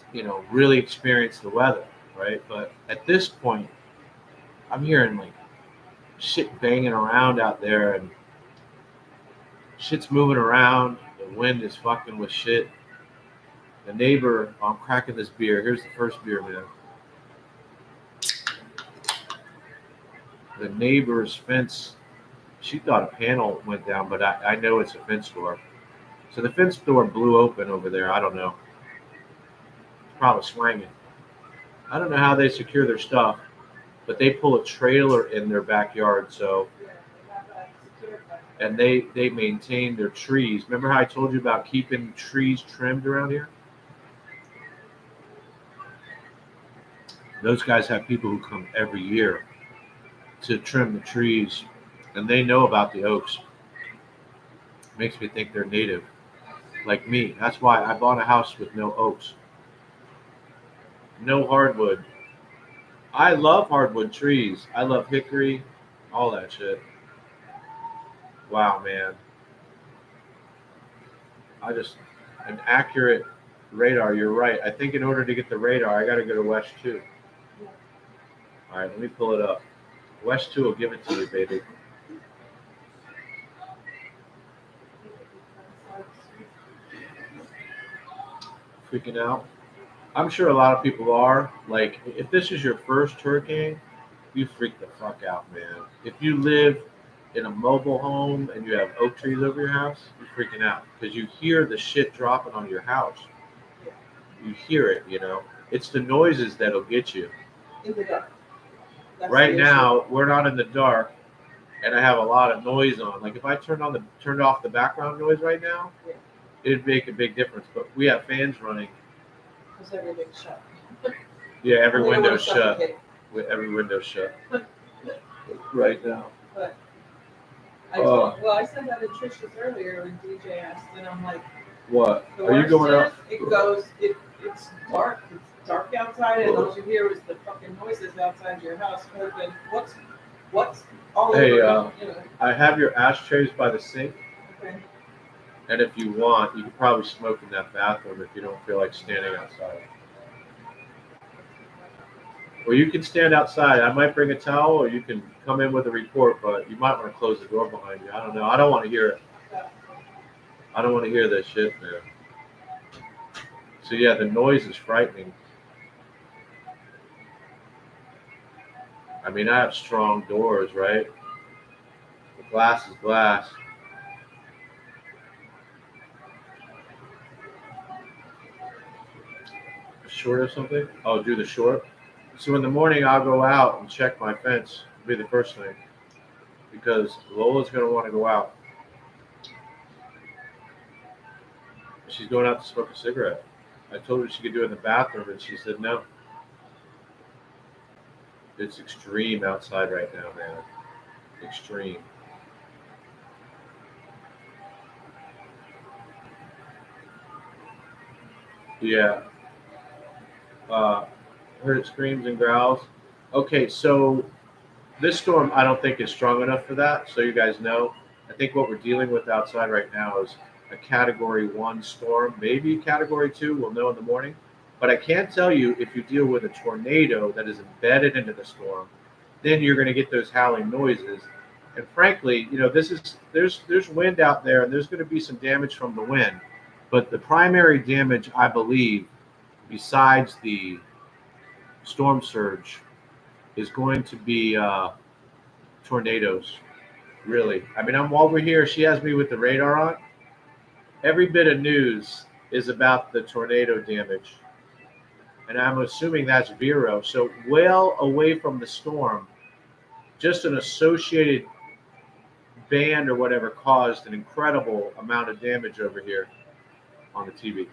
really experience the weather, right? But at this point, I'm hearing like shit banging around out there, and shit's moving around. The wind is fucking with shit. The neighbor, I'm cracking this beer. Here's the first beer, man. The neighbor's fence, she thought a panel went down, but I know it's a fence door. So the fence door blew open over there. I don't know. Probably swinging. I don't know how they secure their stuff, but they pull a trailer in their backyard. So, and they maintain their trees. Remember how I told you about keeping trees trimmed around here? Those guys have people who come every year to trim the trees, and they know about the oaks. Makes me think they're native, like me. That's why I bought a house with no oaks, no hardwood. I love hardwood trees. I love hickory, all that shit. Wow, man. An accurate radar. You're right. I think in order to get the radar, I got to go to West 2. All right, let me pull it up. West 2 will give it to you, baby. Freaking out. I'm sure a lot of people are. Like, if this is your first hurricane, you freak the fuck out, man. If you live in a mobile home and you have oak trees over your house, you're freaking out because you hear the shit dropping on your house. You hear it, It's the noises that'll get you. In the dark. Right now, we're not in the dark, and I have a lot of noise on. Like if I turned off the background noise right now, it'd make a big difference. But we have fans running. Because everything's shut. Yeah, every window's shut. Every window's shut. Right now. But I said that to Trisha's earlier when DJ asked, and I'm like, what? The Are you going out? It's dark. It's dark outside, and all you hear is the fucking noises outside your house. Hoping, what's all over? I have your ashtrays by the sink. Okay. And if you want, you could probably smoke in that bathroom if you don't feel like standing outside. Or you can stand outside. I might bring a towel, or you can come in with a report, but you might want to close the door behind you. I don't know. I don't want to hear it. I don't want to hear that shit, man. So yeah, the noise is frightening. I mean, I have strong doors, right? The glass is glass. Short or something? I'll do the short. So in the morning, I'll go out and check my fence. It'll be the first thing. Because Lola's going to want to go out. She's going out to smoke a cigarette. I told her she could do it in the bathroom, and she said no. It's extreme outside right now, man. Extreme. Yeah. Heard it screams and growls. Okay, so this storm I don't think is strong enough for that, so you guys know. I think what we're dealing with outside right now is a Category 1 storm, maybe Category 2, we'll know in the morning. But I can tell you, if you deal with a tornado that is embedded into the storm, then you're going to get those howling noises. And frankly, there's wind out there, and there's going to be some damage from the wind. But the primary damage, I believe, besides the storm surge, is going to be tornadoes. Really, I mean, I'm over here. She has me with the radar on. Every bit of news is about the tornado damage, and I'm assuming that's Vero. So well away from the storm, just an associated band or whatever caused an incredible amount of damage over here on the TV.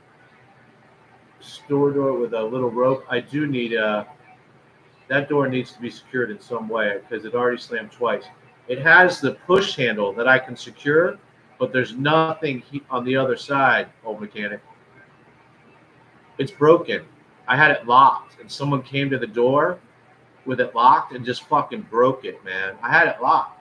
Store door with a little rope. I do need that door needs to be secured in some way because it already slammed twice. It has the push handle that I can secure, but there's nothing on the other side, old mechanic. It's broken. I had it locked, and someone came to the door with it locked and just fucking broke it, man. I had it locked.